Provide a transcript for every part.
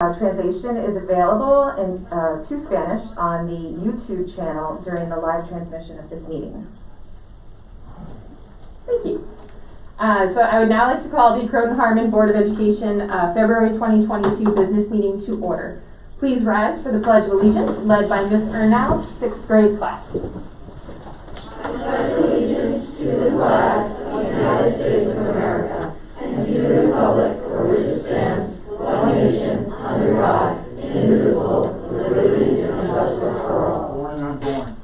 Translation is available in to Spanish on the YouTube channel during the live transmission of this meeting. Thank you. So I would now like to call the Croton-Harmon Board of Education February 2022 business meeting to order. Please rise for the Pledge of Allegiance led by Ms. Ernow's 6th grade class. I pledge allegiance to the flag of the United States of America and to the republic for which it stands, one nation, under God, indivisible, with liberty and justice for all. Born and unborn.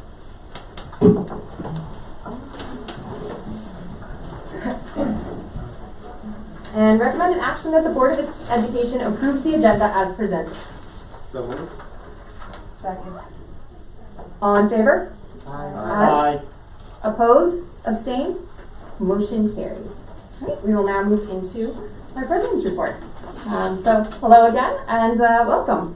And recommended action that the Board of Education approves the agenda as presented. So moved. Second. All in favor? Aye. Oppose? Abstain? Motion carries. All right, we will now move into our President's Report. So hello again and welcome.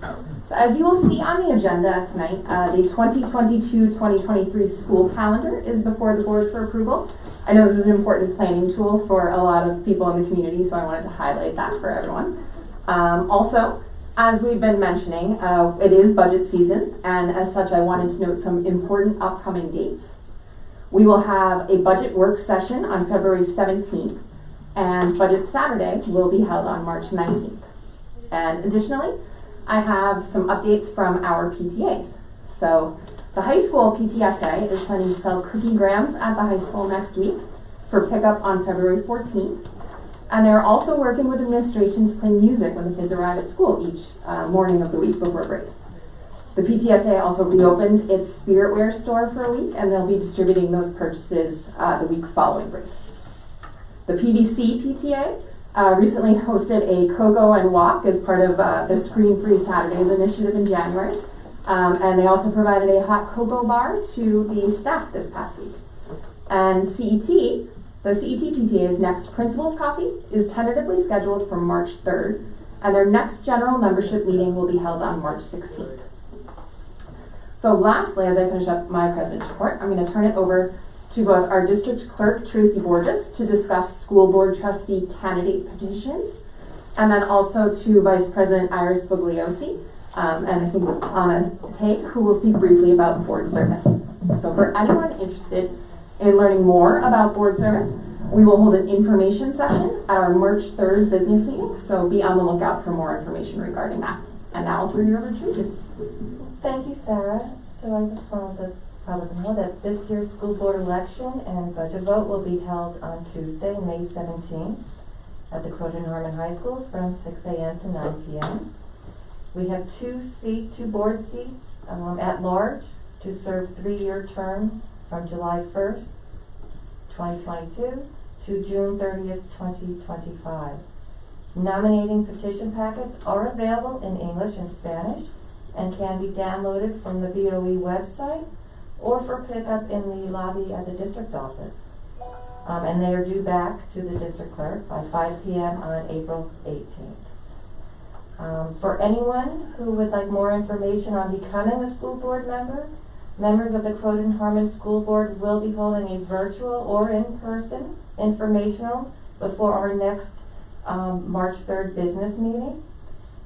So as you will see on the agenda tonight, the 2022-2023 school calendar is before the board for approval. I know this is an important planning tool for a lot of people in the community, so I wanted to highlight that for everyone. Also, as we've been mentioning, it is budget season, and as such I wanted to note some important upcoming dates. We will have a budget work session on February 17th, and Budget Saturday will be held on March 19th. And additionally, I have some updates from our PTAs. So the high school PTSA is planning to sell cookie grams at the high school next week for pickup on February 14th. And they're also working with administration to play music when the kids arrive at school each morning of the week before break. The PTSA also reopened its Spiritware store for a week, and they'll be distributing those purchases the week following break. The PVC PTA recently hosted a Cocoa and Walk as part of the Screen Free Saturdays initiative in January. And they also provided a hot cocoa bar to the staff this past week. And CET, the CET PTA's next Principals Coffee is tentatively scheduled for March 3rd, and their next general membership meeting will be held on March 16th. So lastly, as I finish up my President's Report, I'm going to turn it over to both our District Clerk, Tracy Borges, to discuss School Board Trustee candidate petitions, and then also to Vice President Iris Bugliosi, and I think Anna Take, who will speak briefly about board service. So for anyone interested in learning more about board service, we will hold an information session at our March 3rd business meeting, so be on the lookout for more information regarding that. And now I'll turn it over to Tracy. Thank you, Sarah. So I just wanted to probably know that this year's school board election and budget vote will be held on Tuesday, May 17th at the Croton-Harmon High School from 6 a.m. to 9 p.m. We have two board seats at large to serve 3-year terms from July 1st, 2022 to June 30th, 2025. Nominating petition packets are available in English and Spanish and can be downloaded from the BOE website or for pickup in the lobby at the district office. And they are due back to the district clerk by 5 p.m. on April 18th. For anyone who would like more information on becoming a school board member, members of the Croton-Harmon School Board will be holding a virtual or in-person informational before our next March 3rd business meeting.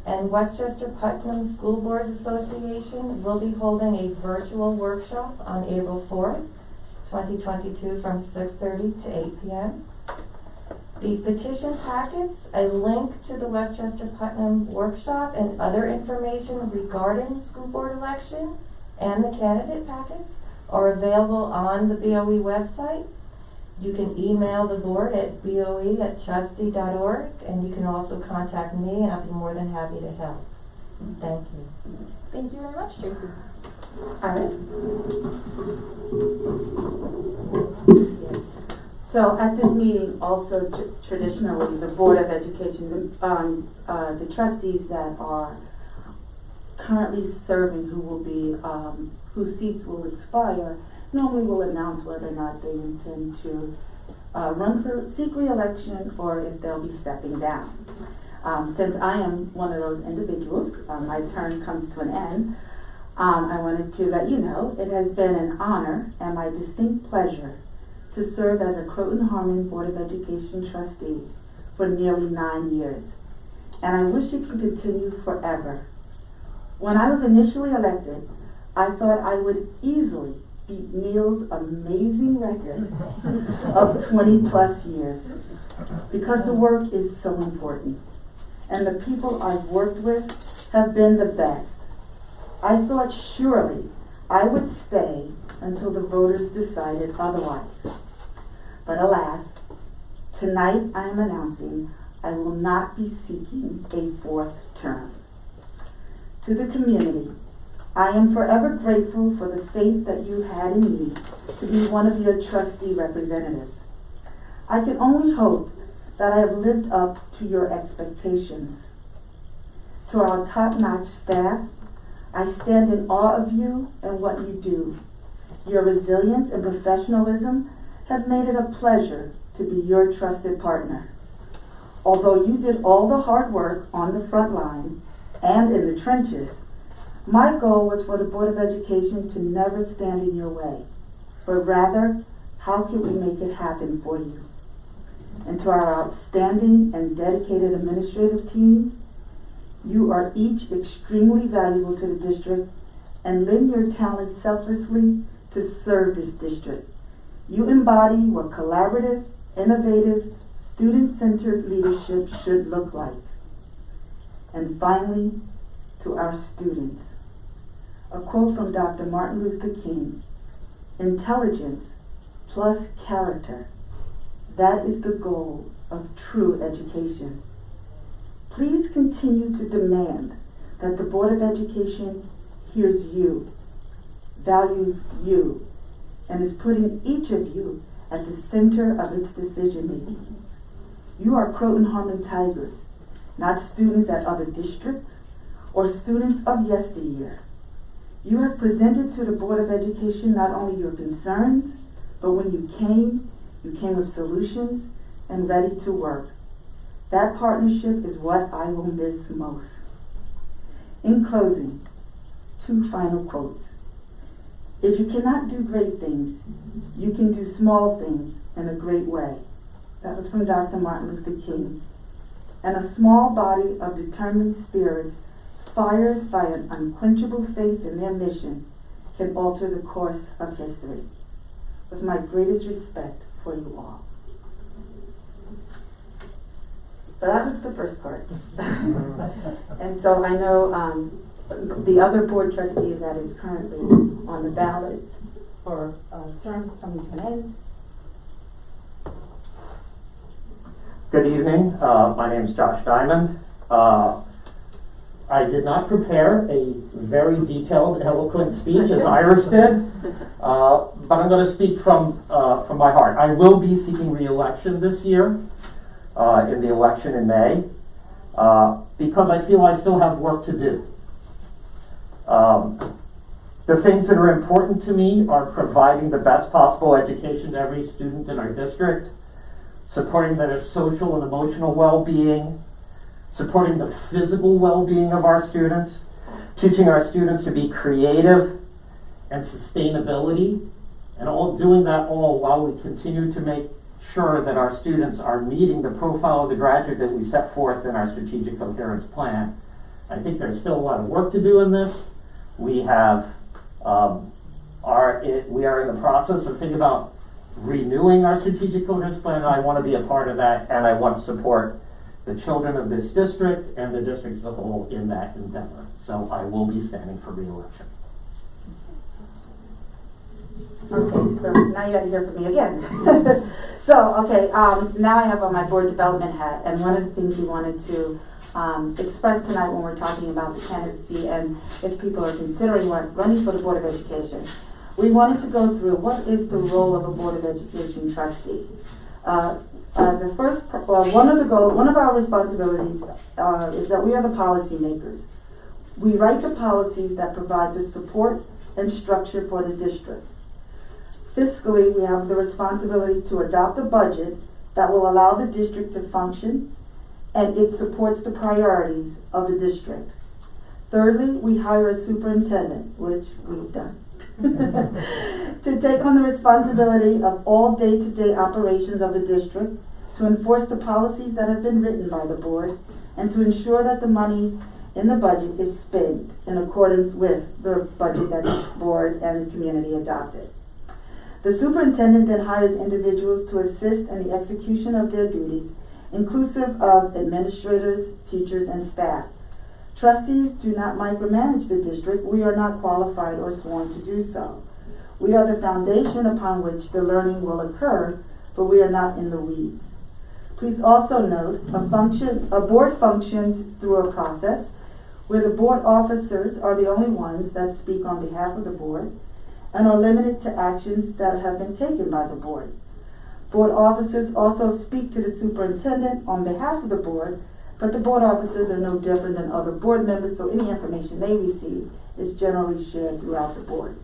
And Westchester Putnam School Boards Association will be holding a virtual workshop on April 4th, 2022 from 6:30 to 8 p.m. The petition packets, a link to the Westchester Putnam workshop, and other information regarding the school board election and the candidate packets are available on the BOE website. You can email the board at boe@chusty.org, and you can also contact me, and I'll be more than happy to help. Thank you. Thank you very much, Tracy. Iris? So at this meeting, also traditionally, the Board of Education, the trustees that are currently serving, who will be, whose seats will expire, normally will announce whether or not they intend to seek re-election or if they'll be stepping down. Since I am one of those individuals, my term comes to an end, I wanted to let you know it has been an honor and my distinct pleasure to serve as a Croton-Harmon Board of Education trustee for nearly 9 years. and I wish it could continue forever. When I was initially elected, I thought I would easily beat Neil's amazing record of 20 plus years, because the work is so important, and the people I've worked with have been the best. I thought surely I would stay until the voters decided otherwise. But alas, tonight I am announcing I will not be seeking a fourth term. To the community, I am forever grateful for the faith that you had in me to be one of your trustee representatives. I can only hope that I have lived up to your expectations. To our top-notch staff, I stand in awe of you and what you do. Your resilience and professionalism have made it a pleasure to be your trusted partner. Although you did all the hard work on the front line and in the trenches, my goal was for the Board of Education to never stand in your way, but rather, how can we make it happen for you? And to our outstanding and dedicated administrative team, you are each extremely valuable to the district and lend your talent selflessly to serve this district. You embody what collaborative, innovative, student-centered leadership should look like. And finally, to our students, a quote from Dr. Martin Luther King: "Intelligence plus character, that is the goal of true education." Please continue to demand that the Board of Education hears you, values you, and is putting each of you at the center of its decision-making. You are Croton-Harmon Tigers, not students at other districts or students of yesteryear. You have presented to the Board of Education not only your concerns, but when you came with solutions and ready to work. That partnership is what I will miss most. In closing, 2 final quotes. If you cannot do great things, you can do small things in a great way. That was from Dr. Martin Luther King. And a small body of determined spirits fired by an unquenchable faith in their mission can alter the course of history. With my greatest respect for you all. So that was the first part. And so I know the other board trustee that is currently on the ballot for terms coming to an end. Good evening. My name is Josh Diamond. I did not prepare a very detailed, eloquent speech as Iris did, but I'm going to speak from my heart. I will be seeking re-election this year in the election in May because I feel I still have work to do. The things that are important to me are providing the best possible education to every student in our district, supporting their social and emotional well-being, supporting the physical well-being of our students, teaching our students to be creative and sustainability, and doing that all while we continue to make sure that our students are meeting the profile of the graduate that we set forth in our strategic coherence plan. I think there's still a lot of work to do in this. We are in the process of thinking about renewing our strategic coherence plan, and I want to be a part of that, and I want to support the children of this district and the district as a whole in that endeavor. So I will be standing for re-election. Okay, so now you got to hear from me again. Now I have on my board development hat, and one of the things we wanted to express tonight when we're talking about the candidacy and if people are considering running for the Board of Education, we wanted to go through what is the role of a Board of Education trustee. One of our responsibilities is that we are the policy makers. We write the policies that provide the support and structure for the district. Fiscally, we have the responsibility to adopt a budget that will allow the district to function, and it supports the priorities of the district. Thirdly, we hire a superintendent, which we've done, to take on the responsibility of all day-to-day operations of the district, to enforce the policies that have been written by the board, and to ensure that the money in the budget is spent in accordance with the budget that the board and the community adopted. The superintendent then hires individuals to assist in the execution of their duties, inclusive of administrators, teachers, and staff. Trustees do not micromanage the district. We are not qualified or sworn to do so. We are the foundation upon which the learning will occur, but we are not in the weeds. Please also note, a board functions through a process where the board officers are the only ones that speak on behalf of the board and are limited to actions that have been taken by the board. Board officers also speak to the superintendent on behalf of the board, but the board officers are no different than other board members, so any information they receive is generally shared throughout the board.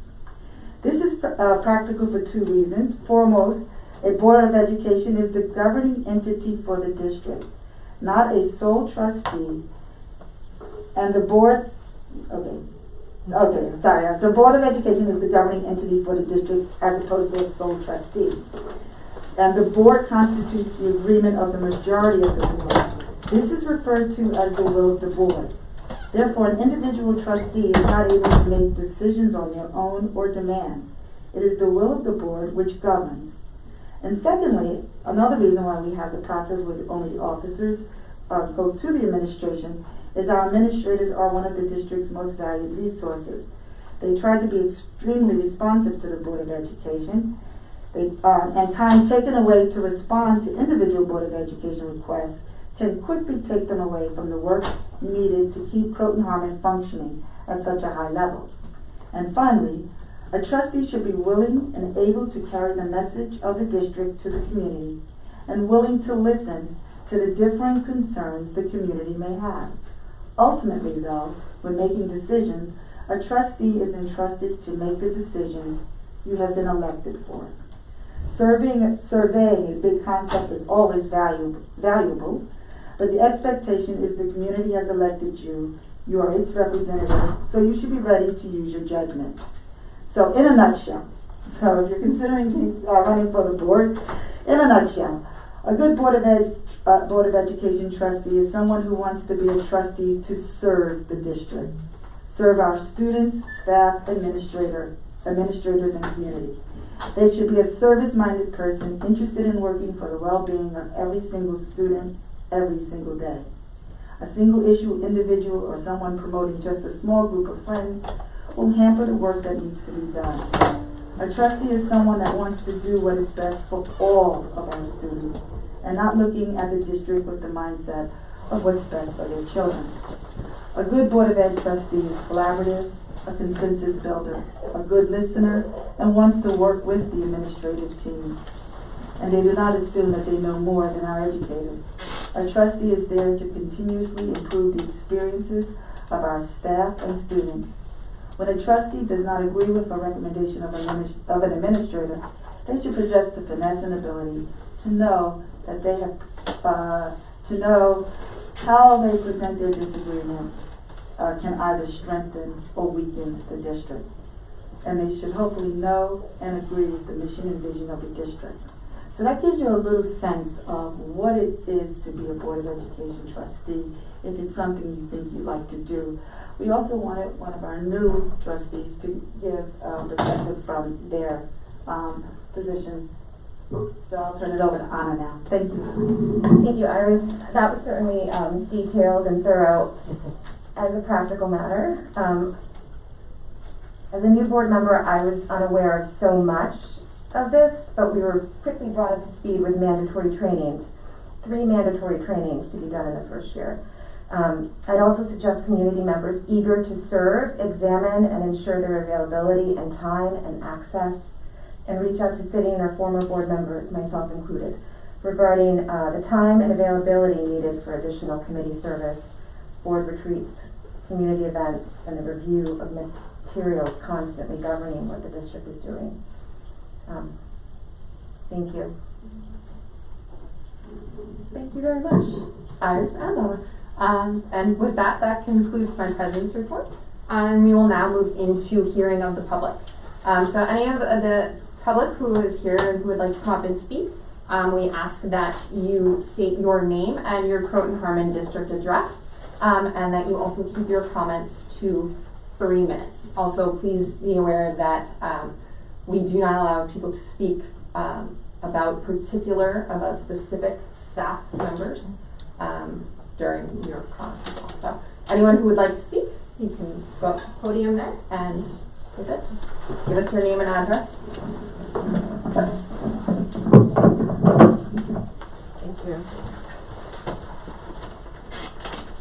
This is practical for two reasons. Foremost, a Board of Education is the governing entity for the district, not a sole trustee. And the board, the Board of Education is the governing entity for the district as opposed to a sole trustee. And the board constitutes the agreement of the majority of the board. This is referred to as the will of the board. Therefore, an individual trustee is not able to make decisions on their own or demands. It is the will of the board which governs. And secondly, another reason why we have the process where only the officers go to the administration is our administrators are one of the district's most valued resources. They try to be extremely responsive to the Board of Education. And time taken away to respond to individual Board of Education requests can quickly take them away from the work needed to keep Croton Harmon functioning at such a high level. And finally, a trustee should be willing and able to carry the message of the district to the community and willing to listen to the differing concerns the community may have. Ultimately, though, when making decisions, a trustee is entrusted to make the decisions you have been elected for. Surveying a big concept is always valuable, but the expectation is the community has elected you. You are its representative, so you should be ready to use your judgment. So in a nutshell, so if you're considering running for the board, in a nutshell, a good Board of Education trustee is someone who wants to be a trustee to serve the district, serve our students, staff, administrators, and community. They should be a service-minded person interested in working for the well-being of every single student, every single day. A single-issue individual or someone promoting just a small group of friends will hamper the work that needs to be done. A trustee is someone that wants to do what is best for all of our students and not looking at the district with the mindset of what's best for their children. A good Board of Ed trustee is collaborative, a consensus builder, a good listener, and wants to work with the administrative team. And they do not assume that they know more than our educators. A trustee is there to continuously improve the experiences of our staff and students. When a trustee does not agree with a recommendation of an administrator, they should possess the finesse and ability to know that they have, to know how they present their disagreement can either strengthen or weaken the district. And they should hopefully know and agree with the mission and vision of the district. So that gives you a little sense of what it is to be a Board of Education trustee, if it's something you think you'd like to do. We also wanted one of our new trustees to give perspective from their position. So I'll turn it over to Anna now. Thank you. Thank you, Iris. That was certainly detailed and thorough as a practical matter. As a new board member, I was unaware of so much of this, but we were quickly brought up to speed with mandatory trainings. 3 mandatory trainings to be done in the first year. I'd also suggest community members eager to serve, examine and ensure their availability and time and access, and reach out to city and our former board members, myself included, regarding the time and availability needed for additional committee service, board retreats, community events, and the review of materials constantly governing what the district is doing. Thank you. Thank you very much, Iris and Donna. And with that, that concludes my president's report. And we will now move into hearing of the public. So any of the public who is here and who would like to come up and speak, we ask that you state your name and your Croton Harmon district address, and that you also keep your comments to 3 minutes. Also, please be aware that we do not allow people to speak about specific staff members during your comments. So, anyone who would like to speak, you can go up to the podium there, and that's it. Just give us your name and address. Thank you.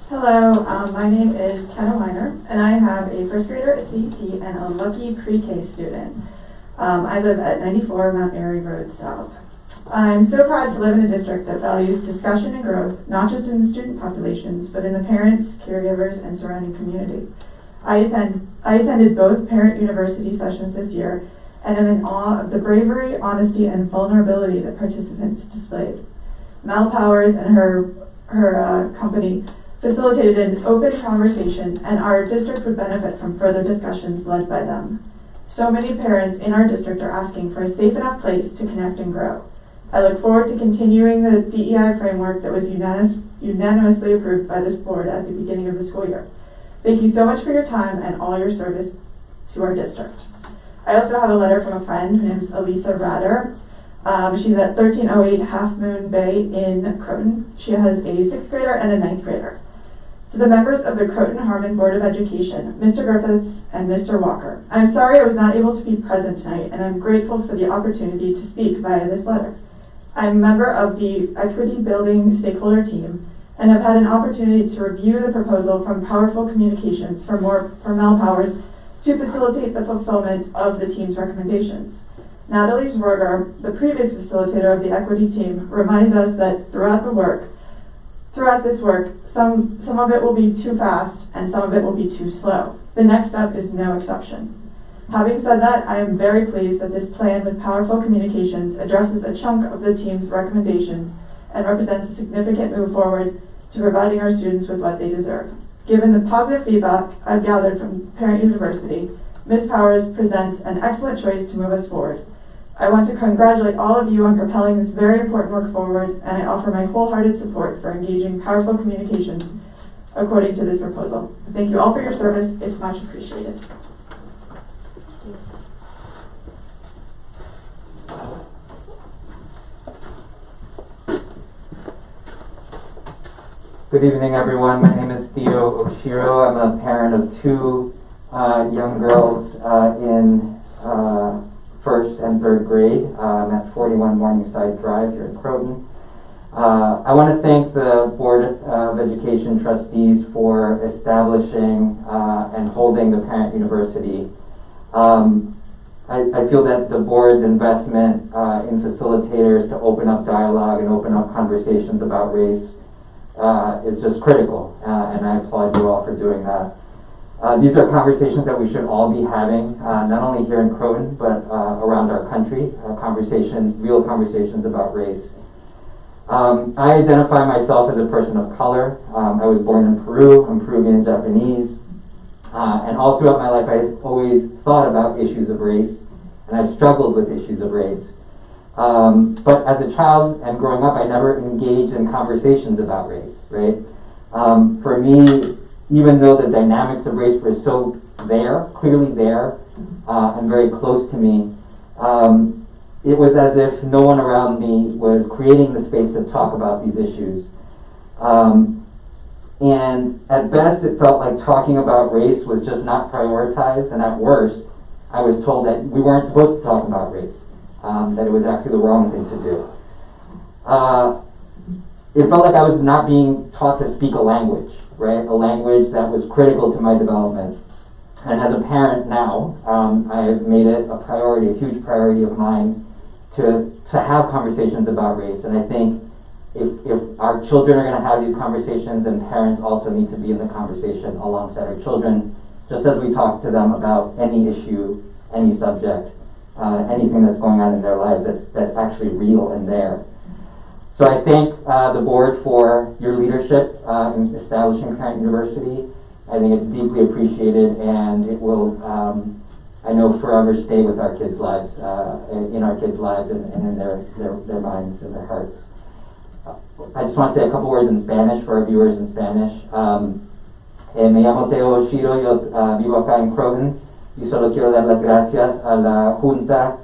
Hello, my name is Kenna Weiner, and I have a first grader at CET and a lucky pre-K student. I live at 94 Mount Airy Road South. I'm so proud to live in a district that values discussion and growth, not just in the student populations, but in the parents, caregivers, and surrounding community. I attended both parent university sessions this year, and am in awe of the bravery, honesty, and vulnerability that participants displayed. Mal Powers and her company facilitated an open conversation, and our district would benefit from further discussions led by them. So many parents in our district are asking for a safe enough place to connect and grow. I look forward to continuing the DEI framework that was unanimously approved by this board at the beginning of the school year. Thank you so much for your time and all your service to our district. I also have a letter from a friend. Her name is Elisa Rader. She's at 1308 Half Moon Bay in Croton. She has a 6th grader and a 9th grader. To the members of the Croton Harmon Board of Education, Mr. Griffiths and Mr. Walker, I'm sorry I was not able to be present tonight, and I'm grateful for the opportunity to speak via this letter. I'm a member of the Equity Building Stakeholder Team, and have had an opportunity to review the proposal from Powerful Communications for Mel Powers to facilitate the fulfillment of the team's recommendations. Natalie Zwerger, the previous facilitator of the equity team, reminded us that throughout this work, some of it will be too fast and some of it will be too slow. The next step is no exception. Having said that, I am very pleased that this plan with Powerful Communications addresses a chunk of the team's recommendations and represents a significant move forward to providing our students with what they deserve. Given the positive feedback I've gathered from Parent University, Ms. Powers presents an excellent choice to move us forward. I want to congratulate all of you on propelling this very important work forward, and I offer my wholehearted support for engaging Powerful Communications according to this proposal. Thank you all for your service. It's much appreciated. Good evening, everyone. My name is Theo Oshiro. I'm a parent of 2 young girls in 1st and 3rd grade. I'm at 41 Morningside Drive here in Croton. I want to thank the Board of Education trustees for establishing and holding the Parent University. I feel that the board's investment in facilitators to open up dialogue and open up conversations about race is just critical, and I applaud you all for doing that. These are conversations that we should all be having, not only here in Croton, but around our country, real conversations about race. I identify myself as a person of color. I was born in Peru. I'm Peruvian and Japanese. And all throughout my life, I've always thought about issues of race, and I've struggled with issues of race. But as a child and growing up, I never engaged in conversations about race, right? For me, even though the dynamics of race were so clearly there, and very close to me, it was as if no one around me was creating the space to talk about these issues. And at best, it felt like talking about race was just not prioritized, and at worst, I was told that we weren't supposed to talk about race. That it was actually the wrong thing to do. It felt like I was not being taught to speak a language, right? A language that was critical to my development. And as a parent now, I have made it a priority, a huge priority of mine, to have conversations about race. And I think if our children are going to have these conversations, then parents also need to be in the conversation alongside our children, just as we talk to them about any issue, any subject, anything that's going on in their lives that's actually real and there. So I thank the board for your leadership in establishing Parent University. I think it's deeply appreciated, and it will, I know forever stay with our kids' lives, in our kids' lives and in their minds and their hearts. I just want to say a couple words in Spanish for our viewers in Spanish. Me llamo Teo Shiro, yo vivo acá en Croton y solo quiero dar las gracias a la Junta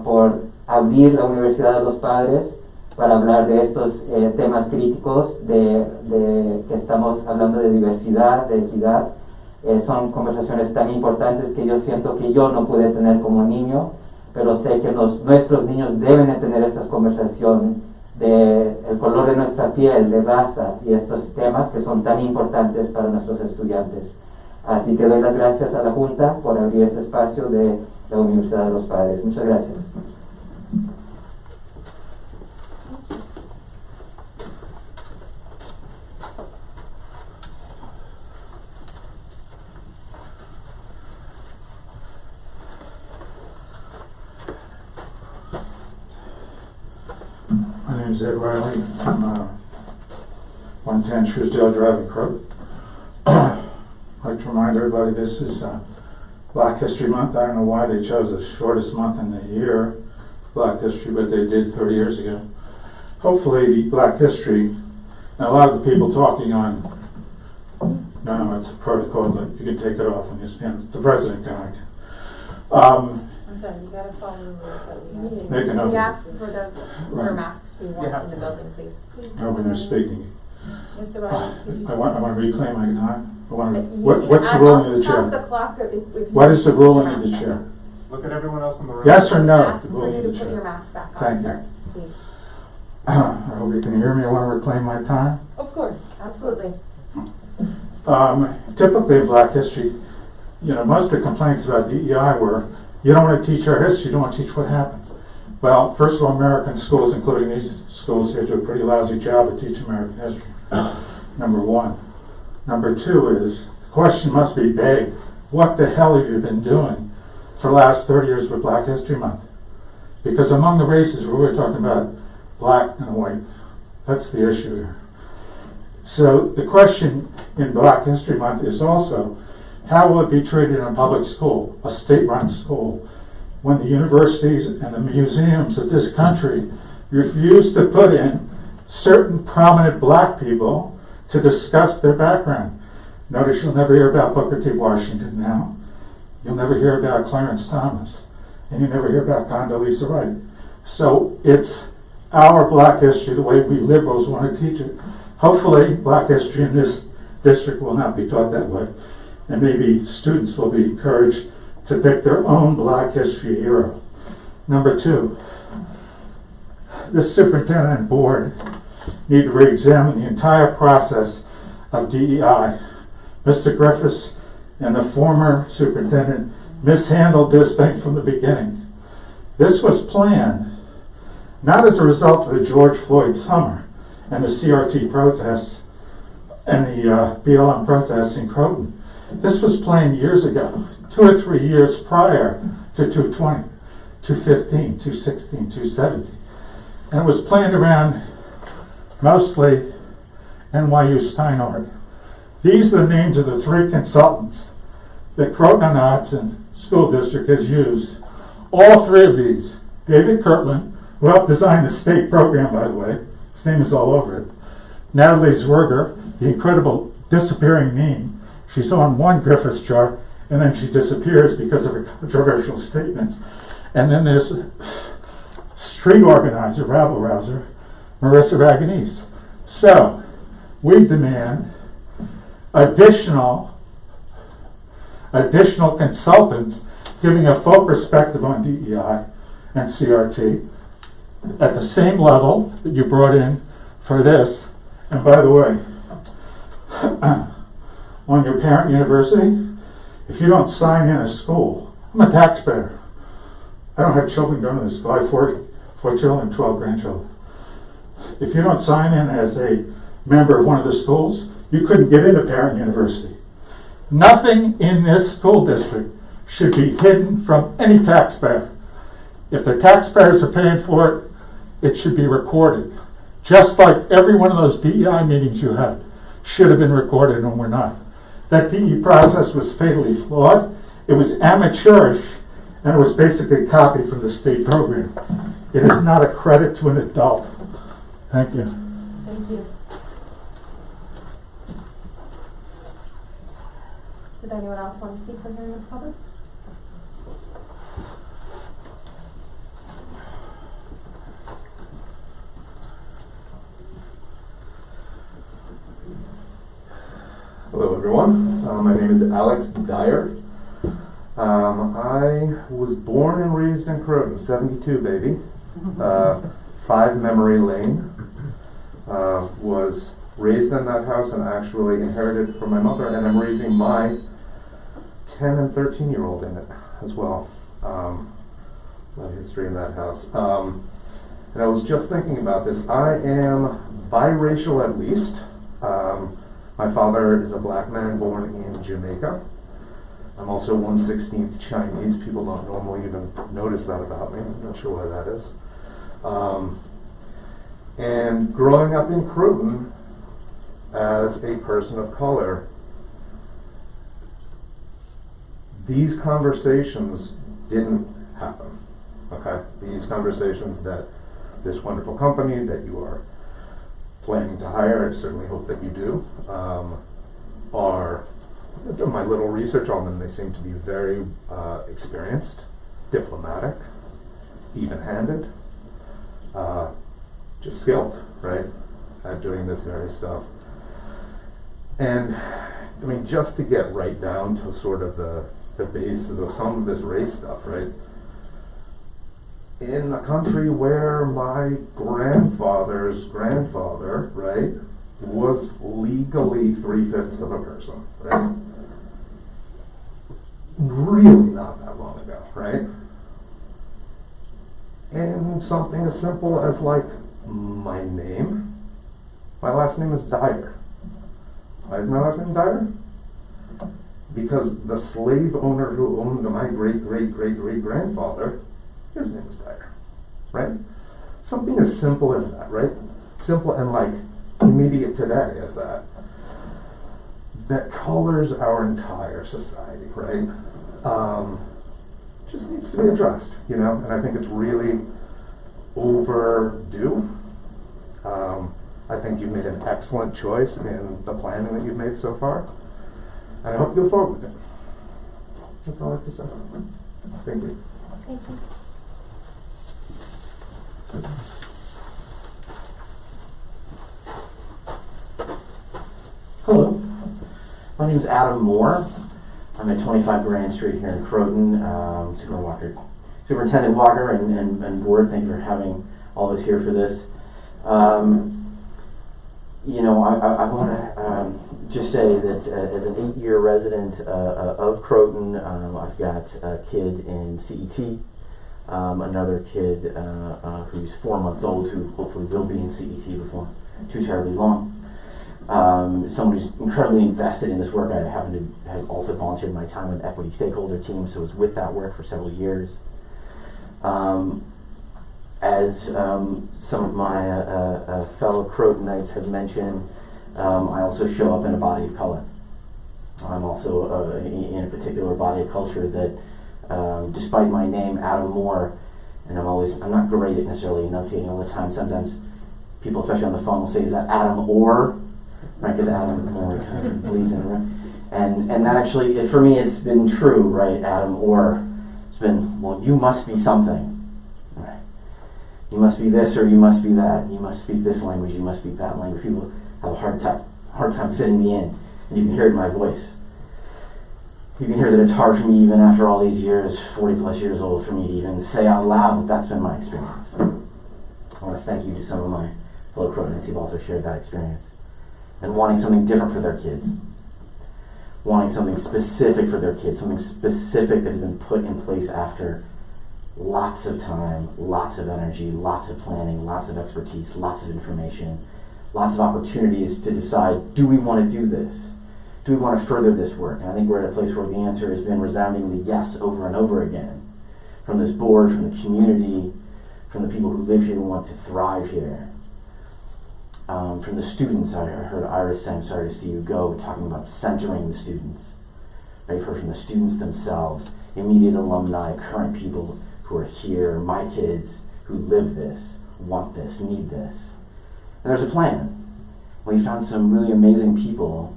por abrir la Universidad de los Padres para hablar de estos temas críticos, de que estamos hablando de diversidad, de equidad. Son conversaciones tan importantes que yo siento que yo no pude tener como niño, pero sé que nuestros niños deben de tener esas conversaciones de el color de nuestra piel, de raza y estos temas que son tan importantes para nuestros estudiantes. Así que doy las gracias a la Junta por abrir este espacio de la Universidad de los Padres. Muchas gracias. My name is Ed Riley. I'm 110 Shrewsdale Drive in Croton. I'd like to remind everybody this is Black History Month. I don't know why they chose the shortest month in the year for Black History, but they did 30 years ago. Hopefully the Black History, and a lot of the people talking on, no, it's a protocol that you can take it off when you stand. The president can. I'm sorry, you gotta follow the rules that we have. Make a note. We ask for Right. masks to be worn in the building, please. Please. When you're speaking. Mr. Riley, could you? I want to reclaim my time. You What's the can- ruling of the I'll chair? pause the clock if you What is the put your ruling of mask the back. chair? Look at everyone else in the room. Yes or no? Ask The for ruling you of to the put your chair. mask back on, Thank you. sir, please. I hope you can hear me. I want to reclaim my time. Of course, absolutely. Typically in Black History, most of the complaints about DEI were, you don't want to teach our history, you don't want to teach what happened. Well, first of all, American schools, including these schools here, do a pretty lousy job of teaching American history. Number one. Number two is, the question must be begged, what the hell have you been doing for the last 30 years with Black History Month? Because among the races, we're really talking about black and white. That's the issue here. So the question in Black History Month is also, how will it be treated in a public school, a state-run school, when the universities and the museums of this country refuse to put in certain prominent black people to discuss their background? Notice you'll never hear about Booker T. Washington now. You'll never hear about Clarence Thomas. And you never hear about Condoleezza Rice. So it's our Black history, the way we liberals want to teach it. Hopefully, Black history in this district will not be taught that way. And maybe students will be encouraged to pick their own Black history hero. Number two, the superintendent and board need to re-examine the entire process of DEI. Mr. Griffiths and the former superintendent mishandled this thing from the beginning. This was planned not as a result of the George Floyd summer and the CRT protests and the BLM protests in Croton. This was planned years ago, 2 or 3 years prior to 220, 215, 216, 217. And it was planned around mostly NYU Steinhardt. These are the names of the 3 consultants that Croton Autzen School District has used. All 3 of these, David Kirtland, who helped design the state program, by the way, his name is all over it. Natalie Zwerger, the incredible disappearing name. She's on one Griffiths chart, and then she disappears because of her controversial statements. And then there's street organizer, rabble rouser, Marissa Raganese. So, we demand additional consultants giving a full perspective on DEI and CRT at the same level that you brought in for this. And by the way, on your parent university, if you don't sign in a school, I'm a taxpayer. I don't have children going to this school. I have 4 children, 12 grandchildren. If you don't sign in as a member of one of the schools, you couldn't get into parent university. Nothing in this school district should be hidden from any taxpayer. If the taxpayers are paying for it, it should be recorded. Just like every one of those DEI meetings you had should have been recorded and were not. That DE process was fatally flawed. It was amateurish and it was basically copied from the state program. It is not a credit to an adult. Thank you. Thank you. Did anyone else want to speak for hearing of the public? Hello everyone, my name is Alex Dyer. I was born and raised in Croton, 72 baby, 5 Memory Lane. Was raised in that house and actually inherited from my mother, and I'm raising my 10 and 13-year-old in it as well. A lot of history in that house. And I was just thinking about this. I am biracial at least. My father is a black man born in Jamaica. I'm also 1/16 Chinese. People don't normally even notice that about me. I'm not sure why that is. And growing up in Croton as a person of color, these conversations didn't happen. Okay? These conversations that this wonderful company that you are planning to hire, I certainly hope that you do, I've done my little research on them. They seem to be very experienced, diplomatic, even-handed, just skilled, right, at doing this very stuff. And, I mean, just to get right down to sort of the basis of some of this race stuff, right, in a country where my grandfather's grandfather, right, was legally 3/5 of a person, right? Really not that long ago, right? And something as simple as like my name. My last name is Dyer. Why is my last name Dyer? Because the slave owner who owned my great-great-great-great-grandfather, his name is Dyer, right? Something as simple as that, right? Simple and like immediate today as that. That colors our entire society, right? Just needs to be addressed, you know? And I think it's really overdue. I think you've made an excellent choice in the planning that you've made so far. And I hope you'll go forward with it. That's all I have to say. Thank you. Thank you. Hello, my name is Adam Moore. I'm at 25 Grand Street here in Croton. Superintendent Walker and board, thank you for having all of us here for this. You know, I want to just say that as an 8-year resident of Croton, I've got a kid in CET, another kid who's 4 months old who hopefully will be in CET before too terribly long. Someone who's incredibly invested in this work. I happen to have also volunteered my time with Equity Stakeholder Team, so I was with that work for several years. As some of my fellow Crotonites have mentioned, I also show up in a body of color. I'm also in a particular body of culture that, despite my name, Adam Moore, and I'm not great at necessarily enunciating all the time. Sometimes people, especially on the phone, will say, "Is that Adam or?" Right, because Adam Moore kind of bleeds in, right? And that actually, for me, it's been true, right? Adam or. It's been, well, you must be something. Right? You must be this or you must be that. You must speak this language, you must speak that language. People have a hard time fitting me in. And you can hear it in my voice. You can hear that it's hard for me, even after all these years, 40 plus years old, for me to even say out loud that that's been my experience. I want to thank you to some of my fellow Crotonites who've also shared that experience. And wanting something different for their kids. Wanting something specific for their kids. Something specific that has been put in place after lots of time, lots of energy, lots of planning, lots of expertise, lots of information, lots of opportunities to decide, do we want to do this? Do we want to further this work? And I think we're at a place where the answer has been resoundingly yes over and over again. From this board, from the community, from the people who live here and want to thrive here. From the students, I heard Iris say, "I'm sorry to see you go," talking about centering the students. Right? Heard from the students themselves, immediate alumni, current people who are here, my kids who live this, want this, need this. And there's a plan. We found some really amazing people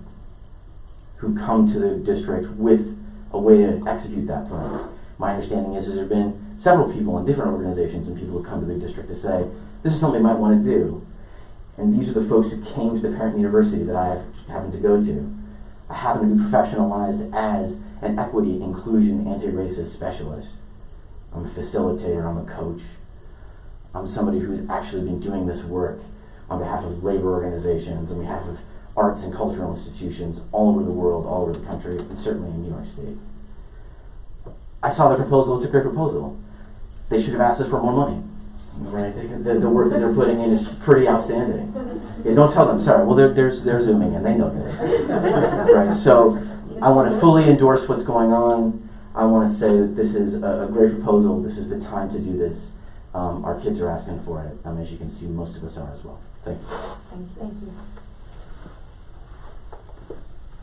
who come to the district with a way to execute that plan. My understanding is there have been several people in different organizations and people who come to the district to say, this is something you might want to do. And these are the folks who came to the parent university that I happened to go to. I happen to be professionalized as an equity, inclusion, anti-racist specialist. I'm a facilitator, I'm a coach. I'm somebody who's actually been doing this work on behalf of labor organizations, on behalf of arts and cultural institutions all over the world, all over the country, and certainly in New York State. I saw the proposal, it's a great proposal. They should have asked us for more money. Right? The work that they're putting in is pretty outstanding. Yeah, don't tell them, sorry. Well, they're zooming and they know this. Right? So I want to fully endorse what's going on. I want to say that this is a great proposal. This is the time to do this. Our kids are asking for it. As you can see, most of us are as well. Thank you. Thank you.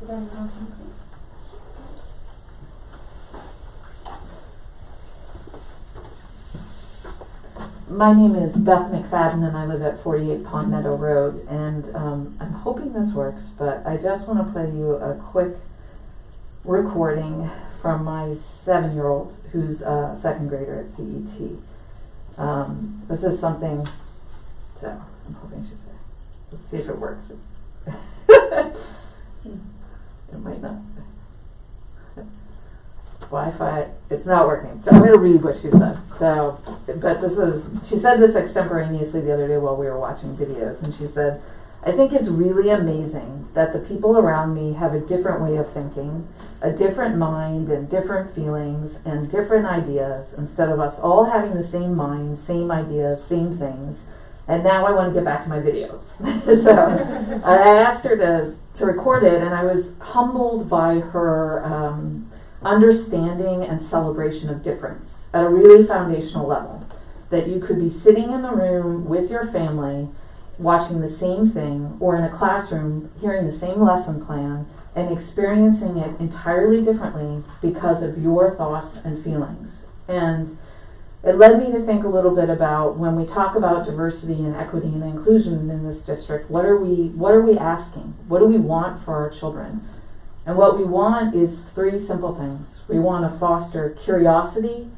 Did I have something? My name is Beth McFadden and I live at 48 Pond Meadow Road, and I'm hoping this works, but I just want to play you a quick recording from my 7-year-old who's a second grader at CET. This is something, so I'm hoping she's there. Let's see if it works. It might not. Wi-Fi, it's not working. So I'm going to read what she said. So, but she said this extemporaneously the other day while we were watching videos, and she said, I think it's really amazing that the people around me have a different way of thinking, a different mind and different feelings and different ideas, instead of us all having the same mind, same ideas, same things. And now I want to get back to my videos. So I asked her to record it, and I was humbled by her understanding and celebration of difference at a really foundational level. That you could be sitting in the room with your family watching the same thing, or in a classroom hearing the same lesson plan and experiencing it entirely differently because of your thoughts and feelings. And it led me to think a little bit about when we talk about diversity and equity and inclusion in this district, what are we asking? What do we want for our children? And what we want is 3 simple things. We want to foster curiosity,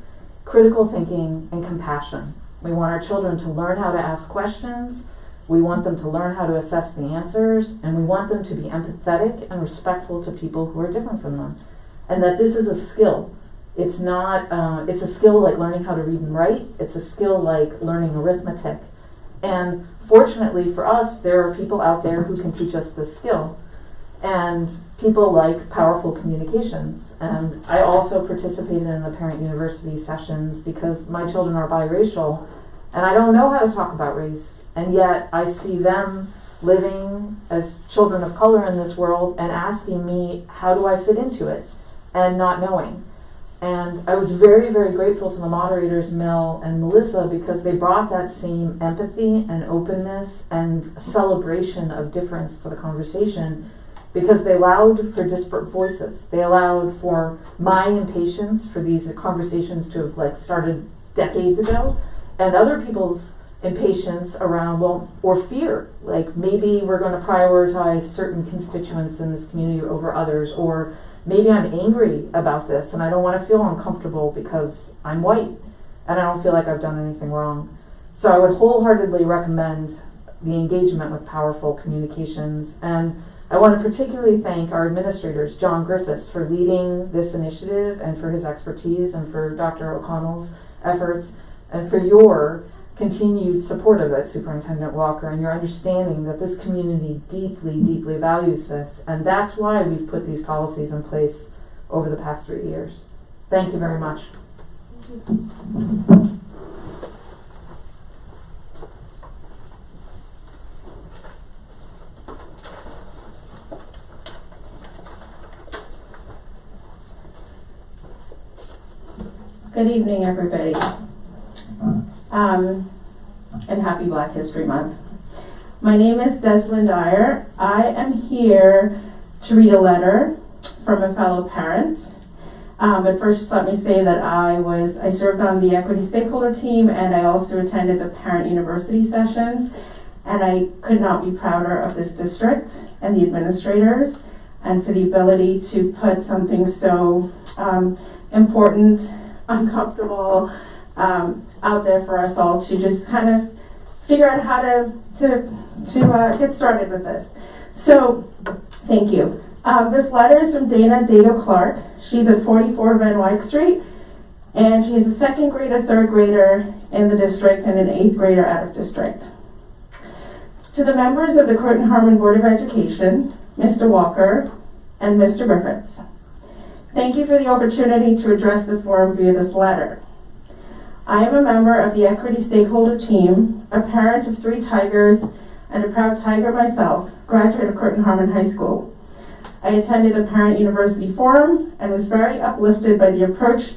critical thinking, and compassion. We want our children to learn how to ask questions. We want them to learn how to assess the answers, and we want them to be empathetic and respectful to people who are different from them. And that this is a skill. It's not, it's a skill like learning how to read and write. It's a skill like learning arithmetic. And fortunately for us, there are people out there who can teach us this skill. And people like Powerful Communications. And I also participated in the Parent University sessions because my children are biracial, and I don't know how to talk about race. And yet I see them living as children of color in this world and asking me, how do I fit into it? And not knowing. And I was very, very grateful to the moderators, Mel and Melissa, because they brought that same empathy and openness and celebration of difference to the conversation, because they allowed for disparate voices. They allowed for my impatience for these conversations to have started decades ago, and other people's impatience around, or fear, like maybe we're going to prioritize certain constituents in this community over others, or maybe I'm angry about this and I don't want to feel uncomfortable because I'm white and I don't feel like I've done anything wrong. So I would wholeheartedly recommend the engagement with Powerful Communications. And I want to particularly thank our administrators, John Griffiths, for leading this initiative and for his expertise, and for Dr. O'Connell's efforts, and for your continued support of it, Superintendent Walker, and your understanding that this community deeply, deeply values this. And that's why we've put these policies in place over the past 3 years. Thank you very much. Good evening, everybody. And happy Black History Month. My name is Desmond Dyer. I am here to read a letter from a fellow parent. But first, just let me say that I served on the equity stakeholder team, and I also attended the parent university sessions. And I could not be prouder of this district and the administrators, and for the ability to put something so important, uncomfortable, out there for us all to just kind of figure out how to get started with this. So, thank you. This letter is from Dana Dado Clark. She's at 44 Van Wyck Street, and she's a second grader, third grader in the district, and an 8th grader out of district. To the members of the Croton-Harmon Board of Education, Mr. Walker and Mr. Griffiths, thank you for the opportunity to address the forum via this letter. I am a member of the equity stakeholder team, a parent of 3 tigers, and a proud tiger myself, graduate of Croton-Harmon High School. I attended the Parent University Forum and was very uplifted by the approach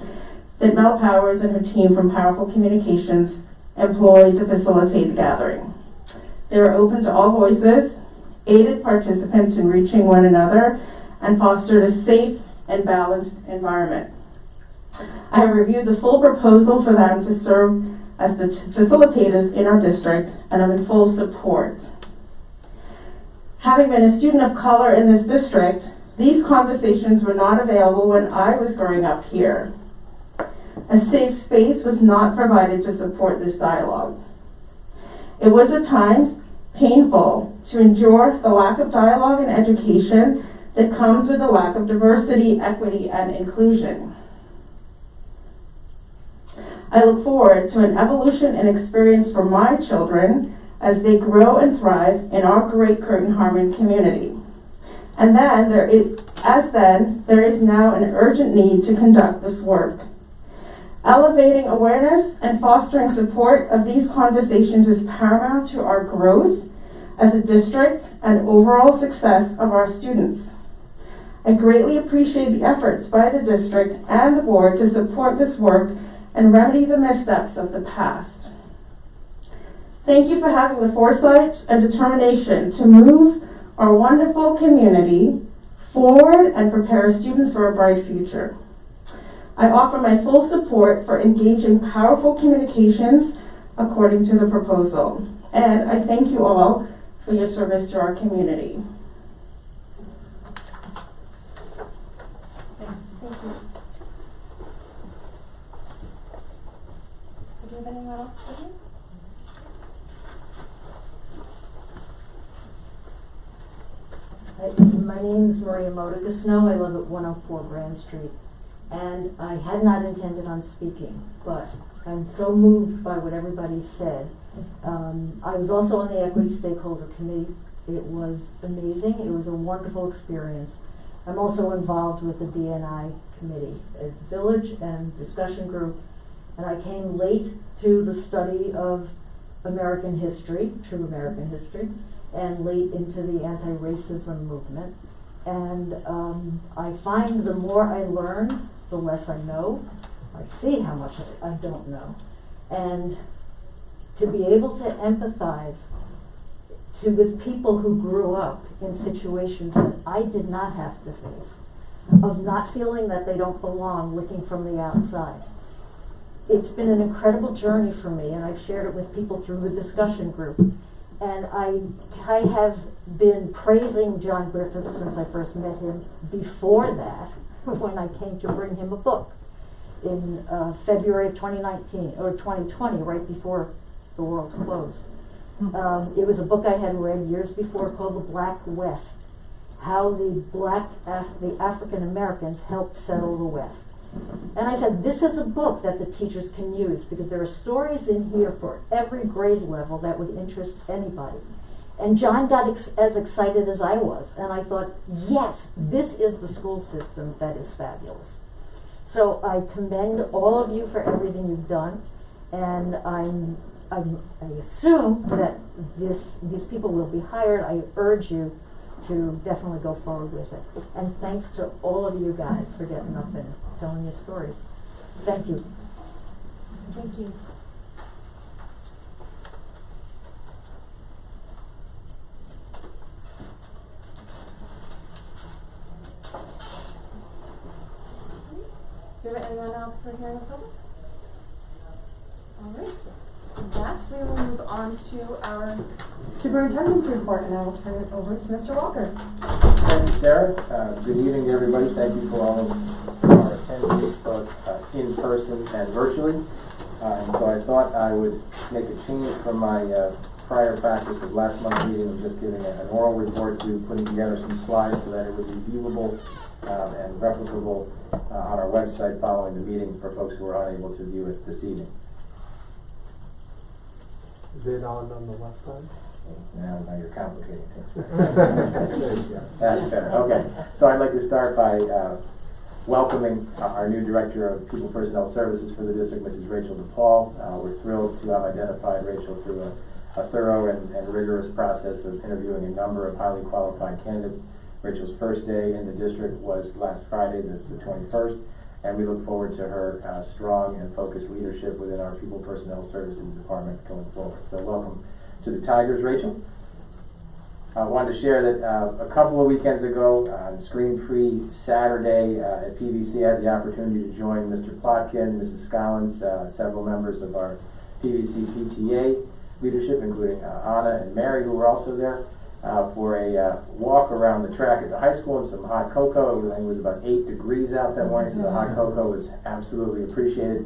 that Mel Powers and her team from Powerful Communications employed to facilitate the gathering. They were open to all voices, aided participants in reaching one another, and fostered a safe and balanced environment. I have reviewed the full proposal for them to serve as the facilitators in our district, and I'm in full support. Having been a student of color in this district, these conversations were not available when I was growing up here. A safe space was not provided to support this dialogue. It was at times painful to endure the lack of dialogue and education that comes with the lack of diversity, equity, and inclusion. I look forward to an evolution and experience for my children as they grow and thrive in our great Croton-Harmon community. And then there is now an urgent need to conduct this work. Elevating awareness and fostering support of these conversations is paramount to our growth as a district and overall success of our students. I greatly appreciate the efforts by the district and the board to support this work and remedy the missteps of the past. Thank you for having the foresight and determination to move our wonderful community forward and prepare students for a bright future. I offer my full support for engaging powerful communications according to the proposal. And I thank you all for your service to our community. Thank you. Do you have anyone else with you? My name is Maria Motogasno. I live at 104 Grand Street. And I had not intended on speaking, but I'm so moved by what everybody said. I was also on the Equity Stakeholder Committee. It was amazing. It was a wonderful experience. I'm also involved with the DNI Committee at Village and Discussion Group. And I came late to the study of American history, true American history, and late into the anti-racism movement. And I find the more I learn, the less I know. I see how much I don't know. And to be able to empathize with people who grew up in situations that I did not have to face, of not feeling that they don't belong, looking from the outside. It's been an incredible journey for me, and I've shared it with people through the discussion group. And I have been praising John Griffith since I first met him. Before that, when I came to bring him a book in February of 2019, or 2020, right before the world closed. It was a book I had read years before called The Black West, how the African Americans helped settle the West. And I said, this is a book that the teachers can use because there are stories in here for every grade level that would interest anybody. And John got as excited as I was, and I thought, yes, this is the school system that is fabulous. So I commend all of you for everything you've done, and I assume that these people will be hired. I urge you to definitely go forward with it. And thanks to all of you guys for getting up and telling your stories. Thank you. Thank you. Do you have anyone else for hearing of public? All right, so with that, we will move on to our superintendent's report, and I will turn it over to Mr. Walker. Thank you, Sarah. Good evening, everybody. Thank you for all of our attendees, both in person and virtually. And so I thought I would make a change from my prior practice of last month's meeting of just giving an oral report to putting together some slides so that it would be viewable and replicable on our website following the meeting for folks who are unable to view it this evening. Is it on the left side? Now you're complicating things. That's better. Okay. So I'd like to start by welcoming our new Director of People Personnel Services for the district, Mrs. Rachel DePaul. We're thrilled to have identified Rachel through a thorough and rigorous process of interviewing a number of highly qualified candidates. Rachel's first day in the district was last Friday, the 21st, and we look forward to her strong and focused leadership within our People Personnel Services Department going forward. So welcome to the Tigers, Rachel. I wanted to share that a couple of weekends ago, on Screen-Free Saturday at PVC, I had the opportunity to join Mr. Plotkin, Mrs. Scollins, several members of our PVC PTA leadership, including Anna and Mary, who were also there, for a walk around the track at the high school and some hot cocoa. It was about 8 degrees out that morning, so the hot cocoa was absolutely appreciated.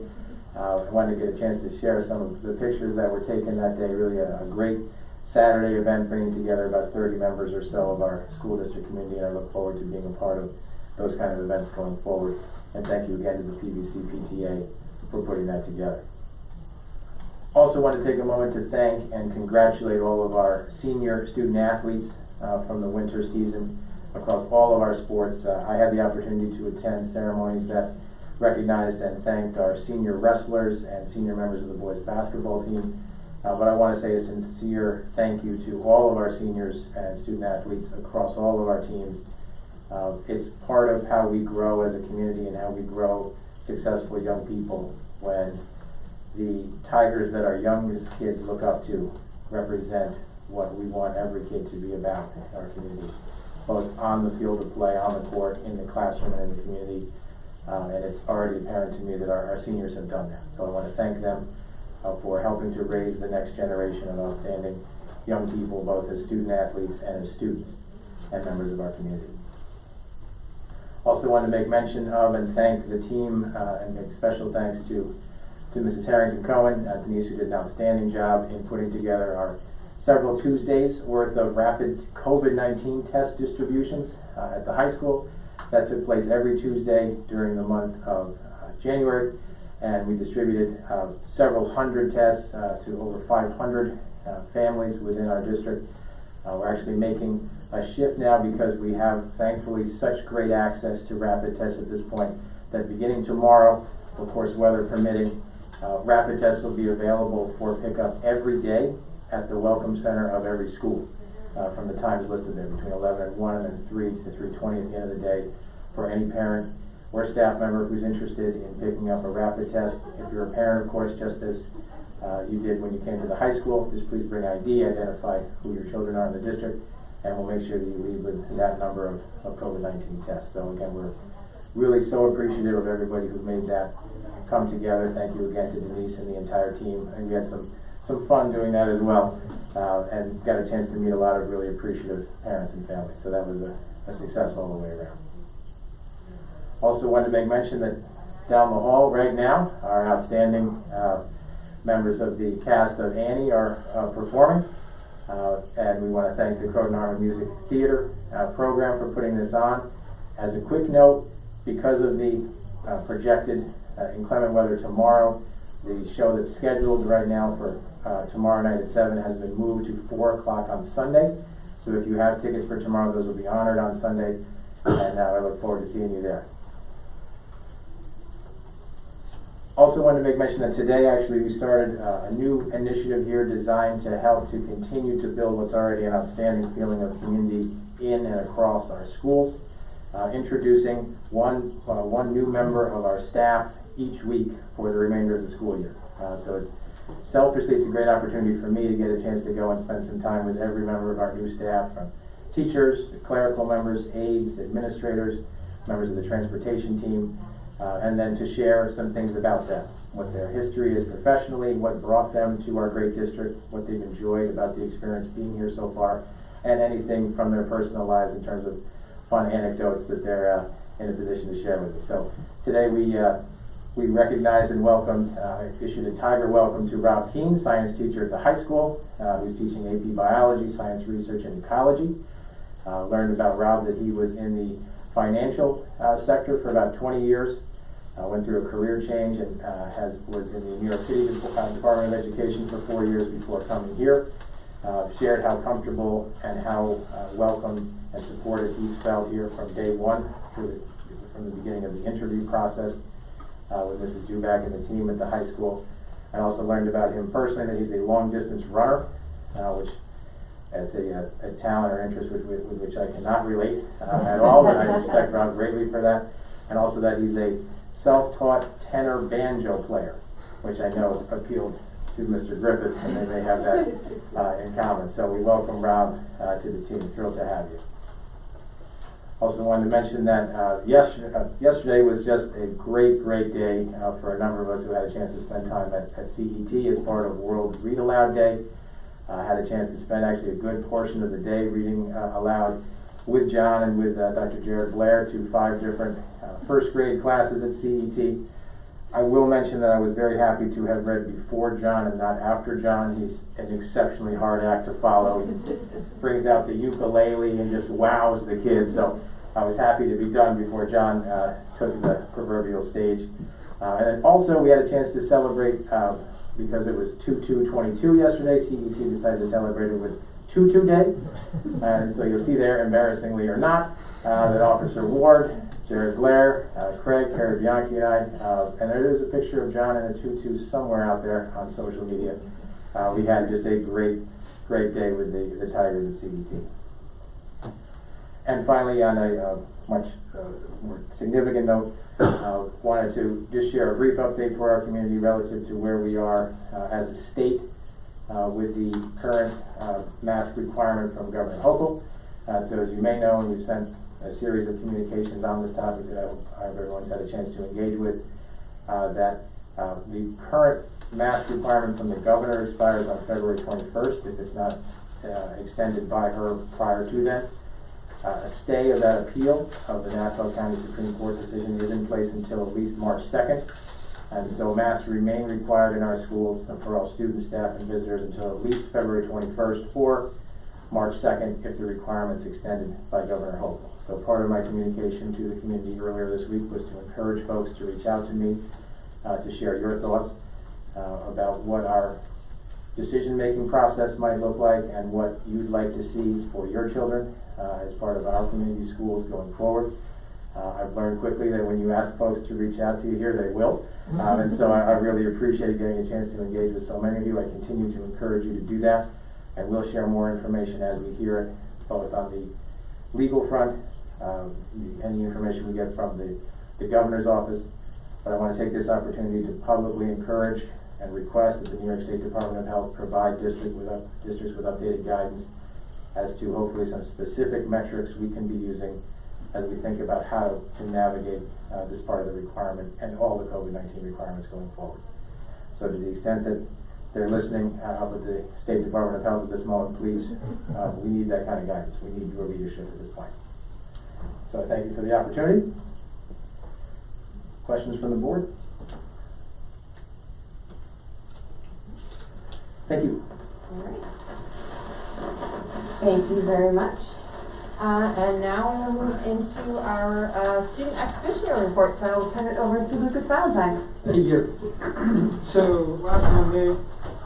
I wanted to get a chance to share some of the pictures that were taken that day. Really a great Saturday event, bringing together about 30 members or so of our school district community, and I look forward to being a part of those kind of events going forward. And thank you again to the PVC PTA for putting that together. Also want to take a moment to thank and congratulate all of our senior student athletes from the winter season across all of our sports. I had the opportunity to attend ceremonies that recognized and thanked our senior wrestlers and senior members of the boys basketball team. But I want to say a sincere thank you to all of our seniors and student athletes across all of our teams. It's part of how we grow as a community and how we grow successful young people when the Tigers that our youngest kids look up to represent what we want every kid to be about in our community, both on the field of play, on the court, in the classroom, and in the community. And it's already apparent to me that our seniors have done that. So I want to thank them for helping to raise the next generation of outstanding young people, both as student athletes and as students and members of our community. Also want to make mention of and thank the team and make special thanks to Mrs. Harrington Cohen, Denise, who did an outstanding job in putting together our several Tuesdays worth of rapid COVID-19 test distributions at the high school. That took place every Tuesday during the month of January, and we distributed several hundred tests to over 500 families within our district. We're actually making a shift now because we have, thankfully, such great access to rapid tests at this point that beginning tomorrow, of course, weather permitting, rapid tests will be available for pickup every day at the Welcome Center of every school from the times listed there, between 11 and 1 and then 3 to 3:20 at the end of the day, for any parent or staff member who's interested in picking up a rapid test. If you're a parent, of course, just as you did when you came to the high school, just please bring ID, identify who your children are in the district, and we'll make sure that you leave with that number of COVID-19 tests. So again, we're really so appreciative of everybody who made that come together. Thank you again to Denise and the entire team. And we had some fun doing that as well, and got a chance to meet a lot of really appreciative parents and families. So that was a success all the way around. Also wanted to make mention that down the hall right now, our outstanding members of the cast of Annie are performing. And we want to thank the Croton Harmon Music Theater program for putting this on. As a quick note, because of the projected inclement weather tomorrow, the show that's scheduled right now for tomorrow night at 7 has been moved to 4 o'clock on Sunday. So if you have tickets for tomorrow, those will be honored on Sunday, and I look forward to seeing you there. Also wanted to make mention that today actually we started a new initiative here designed to help to continue to build what's already an outstanding feeling of community in and across our schools. Introducing one new member of our staff each week for the remainder of the school year. So selfishly, it's a great opportunity for me to get a chance to go and spend some time with every member of our new staff, from teachers, clerical members, aides, administrators, members of the transportation team, and then to share some things about them, what their history is professionally, what brought them to our great district, what they've enjoyed about the experience being here so far, and anything from their personal lives in terms of fun anecdotes that they're in a position to share with us. So today we recognized and welcomed, issued a Tiger welcome to Rob Keene, science teacher at the high school, who's teaching AP Biology, Science Research, and Ecology. Learned about Rob that he was in the financial sector for about 20 years. Went through a career change and was in the New York City Department of Education for 4 years before coming here. Shared how comfortable and how welcome and supported he's felt here from day one, from the beginning of the interview process with Mrs. Duback and the team at the high school. I also learned about him personally that he's a long-distance runner, which as a talent or interest with which I cannot relate at all, but I respect Rob greatly for that. And also that he's a self-taught tenor banjo player, which I know appealed to Mr. Griffiths, and they may have that in common. So we welcome Rob to the team. Thrilled to have you. Also wanted to mention that yesterday was just a great day for a number of us who had a chance to spend time at CET as part of World Read Aloud Day. Had a chance to spend actually a good portion of the day reading aloud with John and with Dr. Jared Blair to 5 different first grade classes at CET. I will mention that I was very happy to have read before John and not after John. He's an exceptionally hard act to follow. He brings out the ukulele and just wows the kids. So I was happy to be done before John took the proverbial stage. And then also we had a chance to celebrate, because it was 2/2/22 yesterday, CET decided to celebrate it with Tutu Day. And so you'll see there, embarrassingly or not, that Officer Ward, Jared Blair, Craig, Carrie Bianchi, and I, and there is a picture of John in a tutu somewhere out there on social media. We had just a great day with the Tigers at CET. And finally, on a much more significant note, wanted to just share a brief update for our community relative to where we are as a state with the current mask requirement from Governor Hochul. So as you may know, and we've sent a series of communications on this topic that I hope everyone's had a chance to engage with, that the current mask requirement from the governor expires on February 21st if it's not extended by her prior to then. A stay of that appeal of the Nassau County Supreme Court decision is in place until at least March 2nd. And so masks remain required in our schools for all students, staff, and visitors until at least February 21st or March 2nd if the requirement's extended by Governor Hochul. So part of my communication to the community earlier this week was to encourage folks to reach out to me to share your thoughts about what our decision-making process might look like and what you'd like to see for your children as part of our community schools going forward. I've learned quickly that when you ask folks to reach out to you here, they will. And so I really appreciate getting a chance to engage with so many of you. I continue to encourage you to do that. And we'll share more information as we hear it, both on the legal front, any information we get from the governor's office. But I want to take this opportunity to publicly encourage and request that the New York State Department of Health provide districts with updated guidance as to hopefully some specific metrics we can be using as we think about how to navigate this part of the requirement and all the COVID-19 requirements going forward. So to the extent that they're listening with the State Department of Health at this moment, please, we need that kind of guidance. We need your leadership at this point. So I thank you for the opportunity. Questions from the board? Thank you. All right. Thank you very much. And now we'll move into our student expeditionary report. So I will turn it over to Lucas Valentine. Thank you. So last Monday,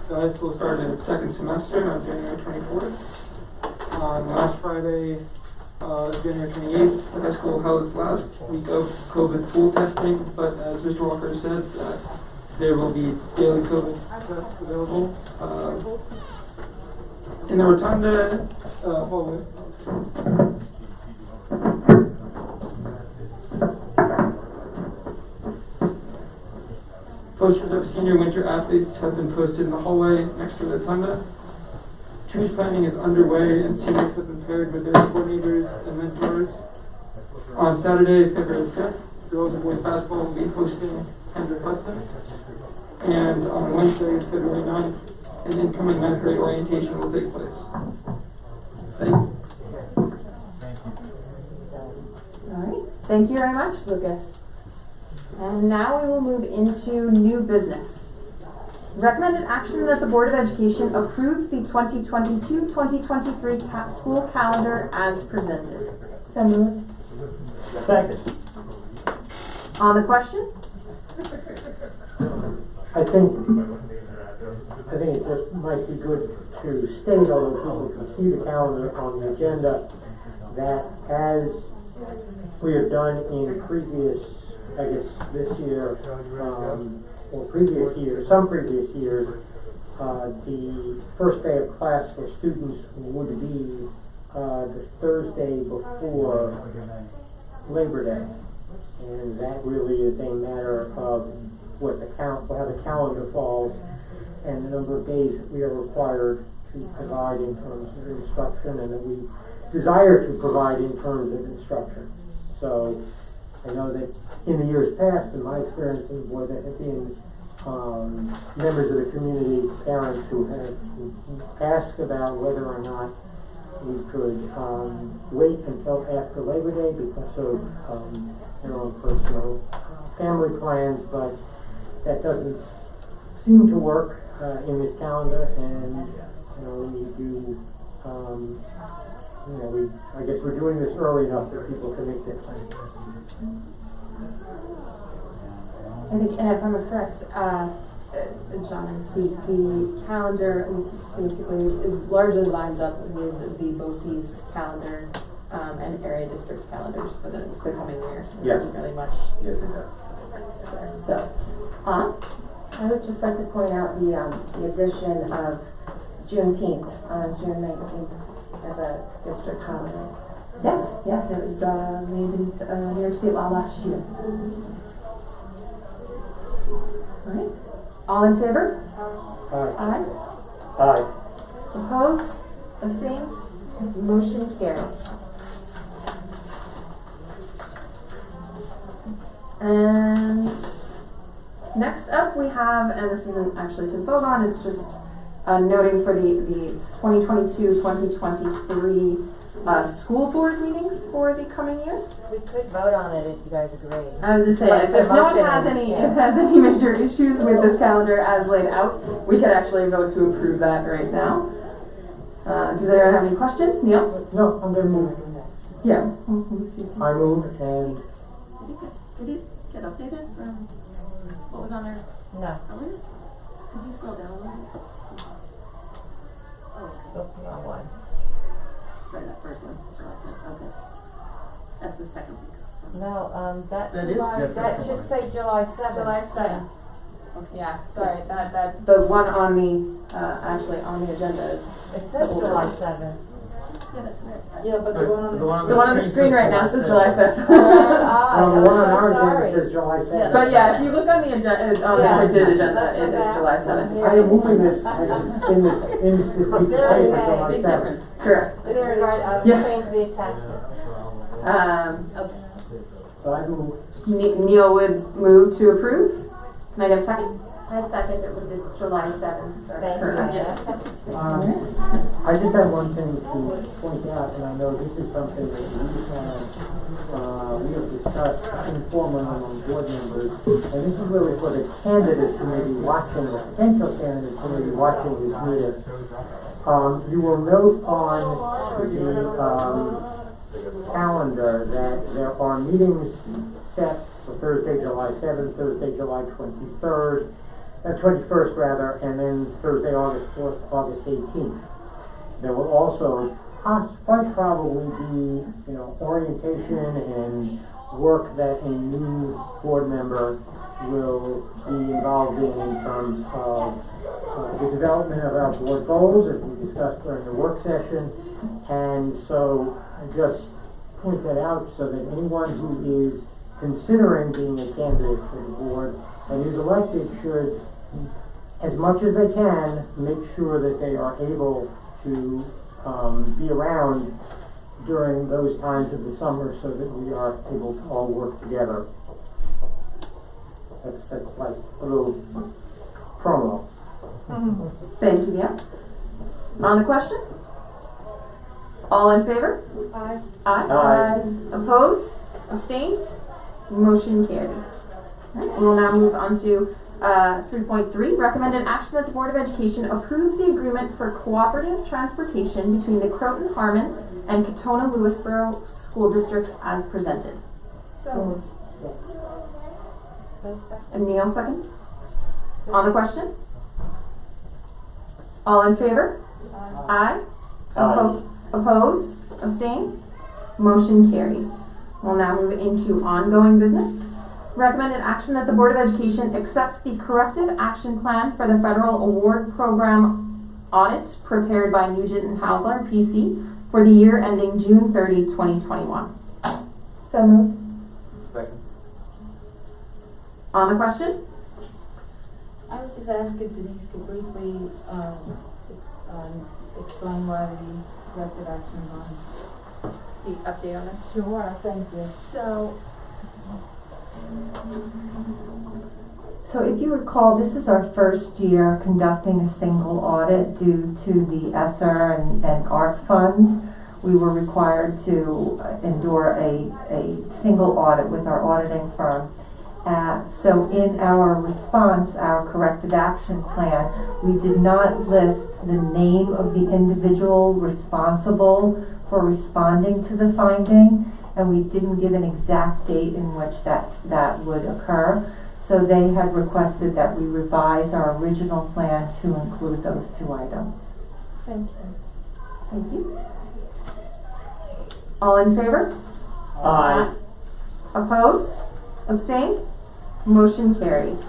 the high school started its second semester on January 24th. On last Friday, January 28th, the high school held its last week of COVID pool testing. But as Mr. Walker said, there will be daily COVID tests available in the Rotunda hallway. Posters of senior winter athletes have been posted in the hallway next to the Rotunda. Choose planning is underway and seniors have been paired with their coordinators and mentors. On Saturday, February 5th, the girls and boys basketball will be hosting Hendrick Hudson. And on Wednesday, February 9th, an incoming ninth grade orientation will take place. Thank you. All right. Thank you very much, Lucas. And now we will move into new business. Recommended action that the Board of Education approves the 2022-2023 school calendar as presented. So moved. Second. On the question? I think it just might be good to state, although people can see the calendar on the agenda, that as we have done in previous, I guess this year, or previous years, some previous years, the first day of class for students would be the Thursday before Labor Day. And that really is a matter of how the calendar falls and the number of days that we are required to provide in terms of instruction and that we desire to provide in terms of instruction. So I know that in the years past, in my experience in the board, there have been members of the community, parents who have asked about whether or not we could wait until after Labor Day because of their own personal family plans, but that doesn't seem to work in this calendar, and we do. I guess we're doing this early enough that people can make their plans. I think, and if I'm correct, John and Steve, the calendar basically largely lines up with the BOCES calendar and area district calendars for the coming year. Yes. There isn't really much. Yes, it does. There. So, I would just like to point out the addition of Juneteenth on June 19th as a district holiday. yes, it was made in New York State law last year. All right. All in favor? Aye. Aye. Oppose? Abstain? Motion carries. And next up we have, and this isn't actually to vote on, it's just noting for the 2022-2023 school board meetings for the coming year. We could vote on it if you guys agree. I was just saying, if no one has any major issues with this calendar as laid out, we could actually vote to approve that right now. Does anyone have any questions? Neil? No, I'm going to move. Yeah. I move and. Did it get updated from what was on there No. earlier? Could you scroll down a little bit? Oh, Wrong one. sorry, that first one. Okay. That's the second week. So. No, that That is July, different that from should what- say July 7th. July 7th. Okay. Yeah, sorry, that the one on the actually on the agenda is It says July 7th. Yeah, that's right. Yeah, but the one on the the one on the screen right now says July 5th. Well, the I'm one on so our sorry. agenda says July 7th. But yeah, if you look on the agenda, on the Yeah, printed agenda, let's go it is back. July 7th. I am moving this in this piece of paper Okay. July Big 7th. difference. Correct. Disregard, Yeah. change the attachment. Okay. So I move. Neil would move to approve. Can I get a second? I second it with the July 7th. Thank Perfect. you. I just have one thing to point out, and I know this is something that we have discussed informally among board members, and this is really for the candidates who may be watching, the potential candidates who may be watching this meeting. You will note on the calendar that there are meetings set for Thursday, July 7th, Thursday, July 23rd, 21st rather, and then Thursday, August 4th, August 18th. There will also quite probably be, orientation and work that a new board member will be involved in terms of the development of our board goals, as we discussed during the work session. And so I just point that out so that anyone who is considering being a candidate for the board and is elected should, as much as they can, make sure that they are able to be around during those times of the summer so that we are able to all work together That's like a little promo. Thank you, Neil. On the question? All in favor? Aye. Aye. Oppose? Abstain? Motion carried. Alright, we will now move on to 3.3. Recommended action that the Board of Education approves the agreement for cooperative transportation between the Croton, Harmon, and Katona Lewisboro school districts as presented. So. And Neil, second. On the question? All in favor? Aye. Oppose? Abstain? Motion carries. We'll now move into ongoing business. Recommended action that the Board of Education accepts the corrective action plan for the federal award program audit prepared by Nugent and Hausler, PC, for the year ending June 30, 2021. So moved. Second. On the question? I was just asking Denise could briefly explain why the corrective action is on. The update on this? Sure, thank you. So if you recall, this is our first year conducting a single audit due to the ESSER and ARP funds. We were required to endure a single audit with our auditing firm. So in our response, our corrective action plan, we did not list the name of the individual responsible for responding to the finding, and we didn't give an exact date in which that would occur. So they had requested that we revise our original plan to include those two items. Thank you. Thank you. All in favor? Aye. Opposed? Abstain? Motion carries.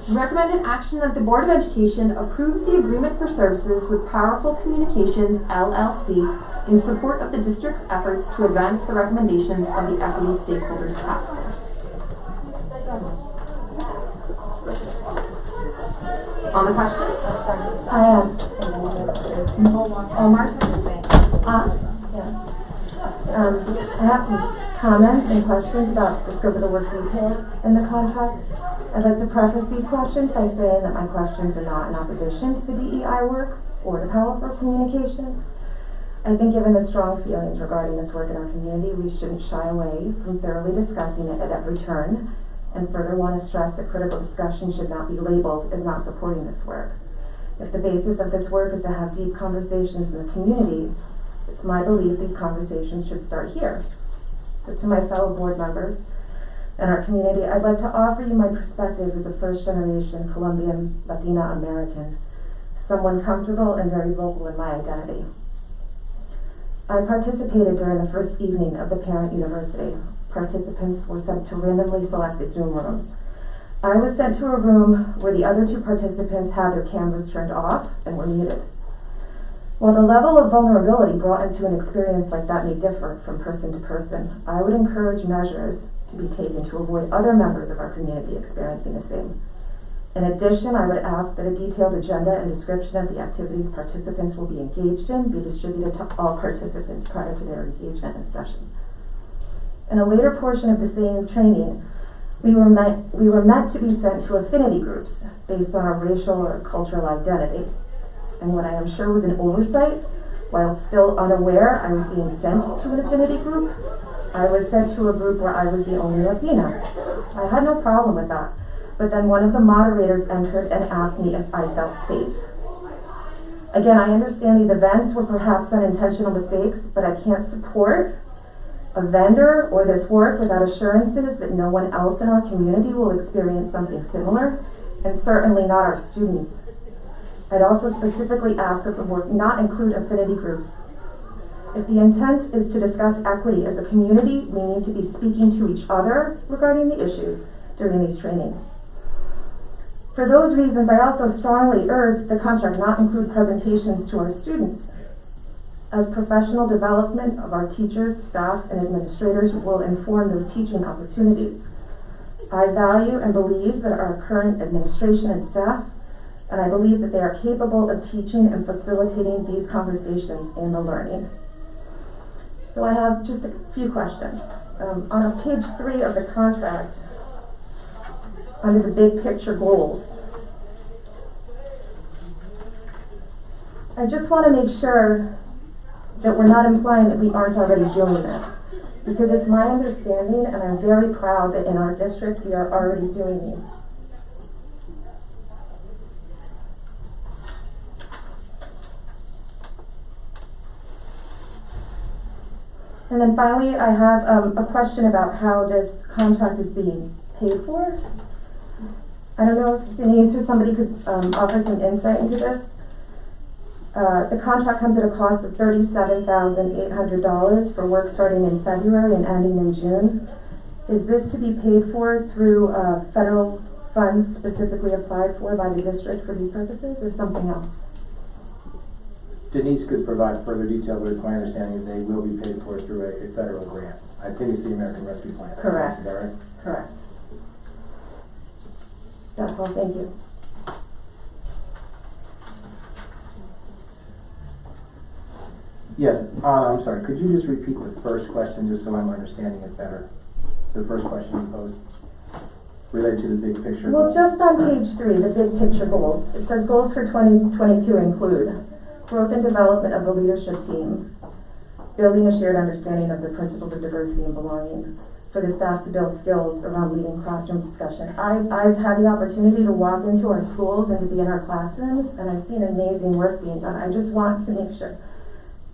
Recommended action that the Board of Education approves the agreement for services with Powerful Communications LLC in support of the district's efforts to advance the recommendations of the Equity Stakeholders Task Force. On the question? Omar, I have some comments and questions about the scope of the work detailed in the contract. I'd like to preface these questions by saying that my questions are not in opposition to the DEI work or to Powerful Communications. I think given the strong feelings regarding this work in our community, we shouldn't shy away from thoroughly discussing it at every turn, and further want to stress that critical discussion should not be labeled as not supporting this work. If the basis of this work is to have deep conversations in the community, it's my belief these conversations should start here. So to my fellow board members and our community, I'd like to offer you my perspective as a first-generation Colombian Latina American, someone comfortable and very vocal in my identity. I participated during the first evening of the Parent University. Participants were sent to randomly selected Zoom rooms. I was sent to a room where the other two participants had their cameras turned off and were muted. While the level of vulnerability brought into an experience like that may differ from person to person, I would encourage measures to be taken to avoid other members of our community experiencing the same. In addition, I would ask that a detailed agenda and description of the activities participants will be engaged in be distributed to all participants prior to their engagement in session. In a later portion of the same training, we were meant to be sent to affinity groups based on our racial or cultural identity. And what I am sure was an oversight, while still unaware I was being sent to an affinity group, I was sent to a group where I was the only Latina. I had no problem with that, but then one of the moderators entered and asked me if I felt safe. Again, I understand these events were perhaps unintentional mistakes, but I can't support a vendor or this work without assurances that no one else in our community will experience something similar, and certainly not our students. I'd also specifically ask that the work not include affinity groups. If the intent is to discuss equity as a community, we need to be speaking to each other regarding the issues during these trainings. For those reasons, I also strongly urge the contract not include presentations to our students, as professional development of our teachers, staff, and administrators will inform those teaching opportunities. I value and believe that our current administration and staff, and I believe that they are capable of teaching and facilitating these conversations and the learning. So I have just a few questions. On page 3 of the contract, under the big picture goals. I just want to make sure that we're not implying that we aren't already doing this, because it's my understanding, and I'm very proud that in our district we are already doing these. And then finally, I have a question about how this contract is being paid for. I don't know if Denise or somebody could offer some insight into this. The contract comes at a cost of $37,800 for work starting in February and ending in June. Is this to be paid for through federal funds specifically applied for by the district for these purposes, or something else? Denise could provide further detail, but it's my understanding that they will be paid for through a federal grant. I think it's the American Rescue Plan. Correct. Is that right? Correct. That's all, thank you. Yes, I'm sorry, could you just repeat the first question, just so I'm understanding it better? The first question you posed, related to the big picture. Well, just on page 3, the big picture goals. It says goals for 2022 include growth and development of the leadership team, building a shared understanding of the principles of diversity and belonging, for the staff to build skills around leading classroom discussion. I've had the opportunity to walk into our schools and to be in our classrooms, and I've seen amazing work being done. I just want to make sure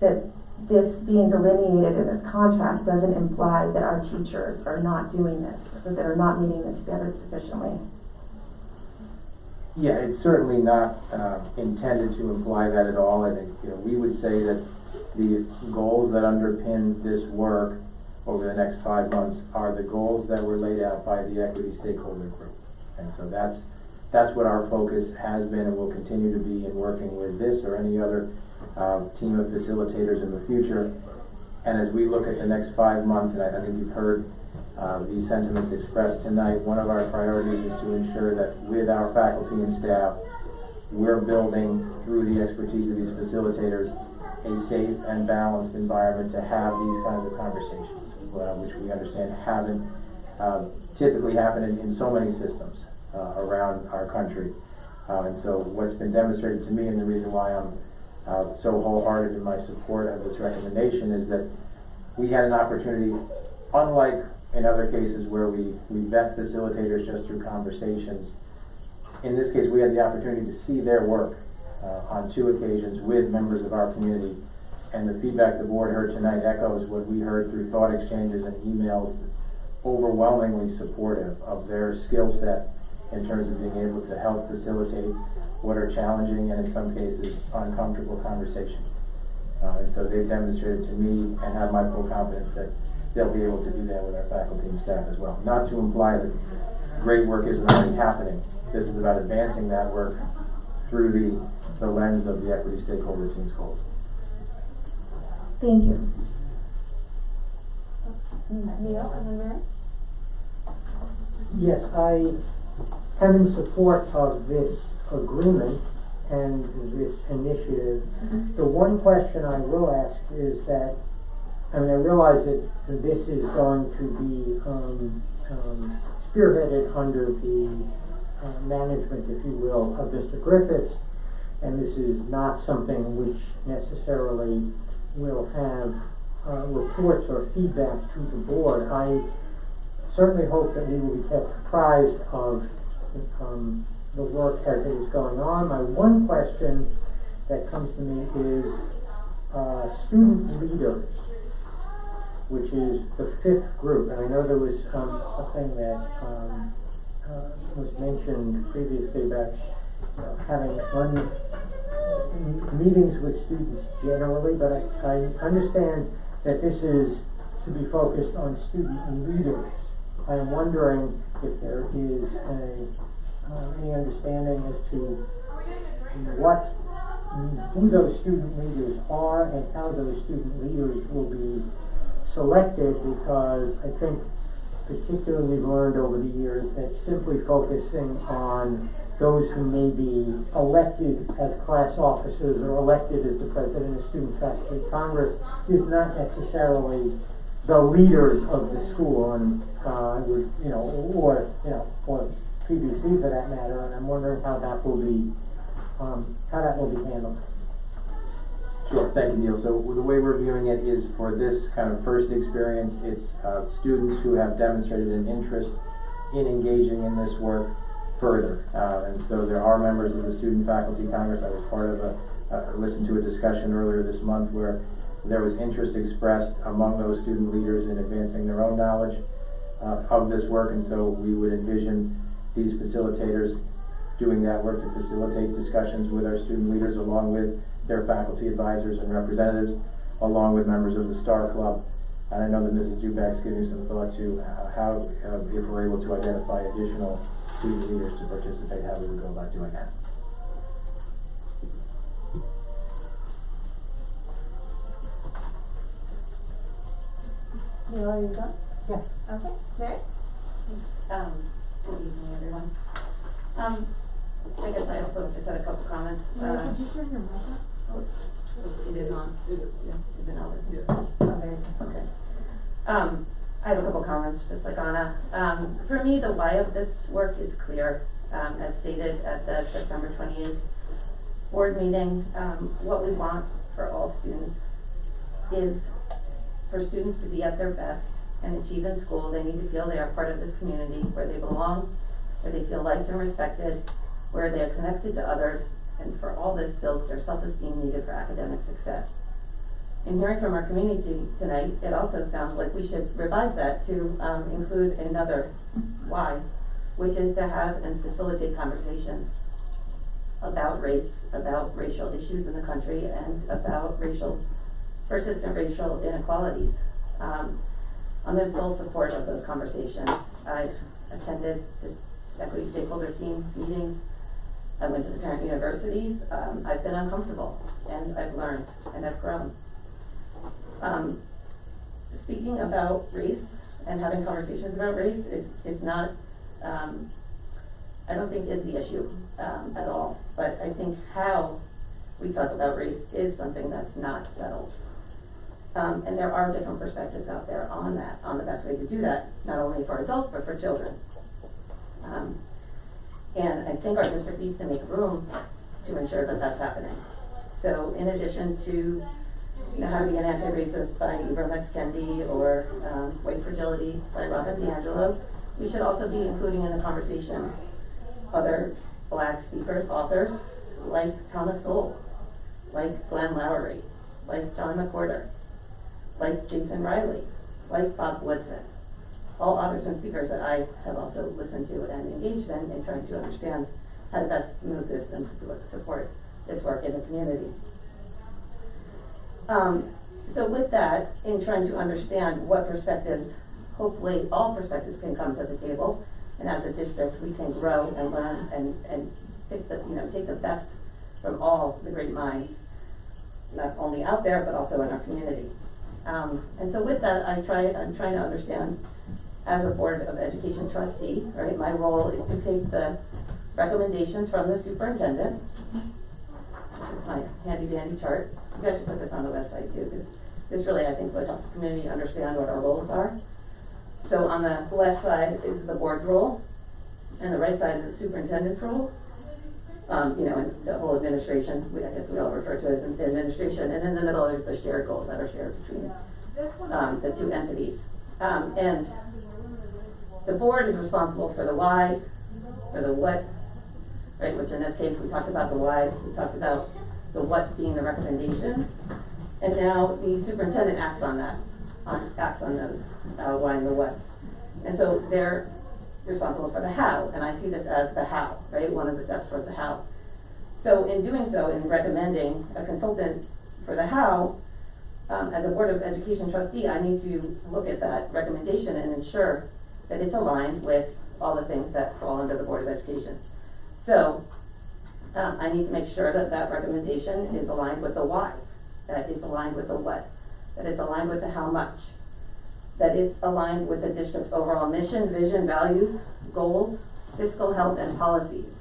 that this being delineated in this contract doesn't imply that our teachers are not doing this, or that are not meeting this standard sufficiently. Yeah, it's certainly not intended to imply that at all. I think we would say that the goals that underpin this work over the next 5 months are the goals that were laid out by the equity stakeholder group, and so that's what our focus has been and will continue to be in working with this or any other team of facilitators in the future. And as we look at the next 5 months, and I think you've heard these sentiments expressed tonight, one of our priorities is to ensure that with our faculty and staff, we're building, through the expertise of these facilitators, a safe and balanced environment to have these kinds of conversations, which we understand haven't typically happen in so many systems around our country. And so what's been demonstrated to me, and the reason why I'm so wholehearted in my support of this recommendation, is that we had an opportunity, unlike in other cases where we vet facilitators just through conversations. In this case, we had the opportunity to see their work on 2 occasions with members of our community, and the feedback the board heard tonight echoes what we heard through thought exchanges and emails, overwhelmingly supportive of their skill set in terms of being able to help facilitate what are challenging and in some cases uncomfortable conversations. And so they've demonstrated to me, and have my full confidence, that they'll be able to do that with our faculty and staff as well. Not to imply that great work isn't already happening. This is about advancing that work through the lens of the equity stakeholder team's goals. Thank you. Yes, I am in support of this agreement and this initiative. The one question I will ask is that, I realize that this is going to be spearheaded under the management, if you will, of Mr. Griffiths, and this is not something which necessarily will have reports or feedback to the board. I certainly hope that we will be kept apprised of the work as it is going on. My one question that comes to me is student leaders, which is the 5th group. And I know there was something that was mentioned previously about having meetings with students generally, but I understand that this is to be focused on student leaders. I am wondering if there is any understanding as to who those student leaders are and how those student leaders will be selected, because I think particularly we've learned over the years that simply focusing on those who may be elected as class officers or elected as the president of Student Faculty Congress is not necessarily the leaders of the school, and or PBC for that matter, and I'm wondering how that will be handled. Sure, thank you, Neil. So the way we're viewing it is for this kind of first experience, it's students who have demonstrated an interest in engaging in this work further. And so there are members of the Student Faculty Congress. I was part of listened to a discussion earlier this month where there was interest expressed among those student leaders in advancing their own knowledge of this work, and so we would envision these facilitators doing that work to facilitate discussions with our student leaders along with their faculty advisors and representatives, along with members of the STAR Club. And I know that Mrs. Dubak's giving some thought to how, if we're able to identify additional student leaders to participate, how we would go about doing that. Neil, are you done? Yeah. Okay, Mary? Good evening, everyone. I guess I also just had a couple comments. Mary, could you turn your mic up? It is on. Is it on? Yeah. Okay. I have a couple comments, just like Anna. For me, the why of this work is clear, as stated at the September 28th board meeting. What we want for all students is for students to be at their best and achieve in school. They need to feel they are part of this community, where they belong, where they feel liked and respected, where they are connected to others, and for all this builds their self-esteem needed for academic success. In hearing from our community tonight, it also sounds like we should revise that to include another why, which is to have and facilitate conversations about race, about racial issues in the country, and about persistent racial inequalities. I'm in full support of those conversations. I've attended this equity stakeholder team meetings. I went to the parent universities. I've been uncomfortable, and I've learned, and I've grown. Speaking about race and having conversations about race is not, I don't think is the issue at all, but I think how we talk about race is something that's not settled. And there are different perspectives out there on that, on the best way to do that, not only for adults, but for children. And I think our district needs to make room to ensure that that's happening. So in addition to How to Be an Anti-Racist by Ibram X. Kendi or White Fragility by Robin DiAngelo, we should also be including in the conversation other Black speakers, authors, like Thomas Sowell, like Glenn Lowery, like John McWhorter, like Jason Riley, like Bob Woodson. All authors and speakers that I have also listened to and engaged in trying to understand how to best move this and support this work in the community. So with that, in trying to understand what perspectives, hopefully all perspectives can come to the table, and as a district we can grow and learn and pick take the best from all the great minds, not only out there but also in our community. And so with that, I'm trying to understand, as a Board of Education trustee, right, my role is to take the recommendations from the superintendent. This is my handy dandy chart. You guys should put this on the website too, because this really, I think, would help the community understand what our roles are. So on the left side is the board's role, and the right side is the superintendent's role. And the whole administration, I guess we all refer to it as administration, and in the middle there's the shared goals that are shared between the two entities. And the board is responsible for the why, for the what, right, which in this case we talked about the why, we talked about the what being the recommendations, and now the superintendent acts on that, acts on those why and the what. And so they're responsible for the how, and I see this as the how, right, one of the steps towards the how. So in doing so, in recommending a consultant for the how, as a Board of Education trustee, I need to look at that recommendation and ensure that it's aligned with all the things that fall under the Board of Education. So I need to make sure that that recommendation is aligned with the why, that it's aligned with the what, that it's aligned with the how much, that it's aligned with the district's overall mission, vision, values, goals, fiscal health, and policies.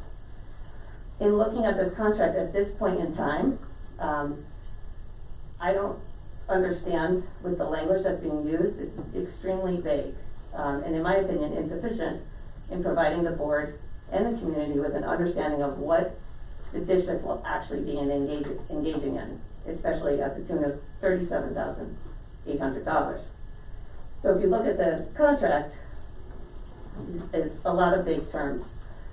In looking at this contract at this point in time, I don't understand with the language that's being used. It's extremely vague, and in my opinion, insufficient in providing the board and the community with an understanding of what the district will actually be engaging in, especially at the tune of $37,800. So if you look at the contract, it's a lot of big terms,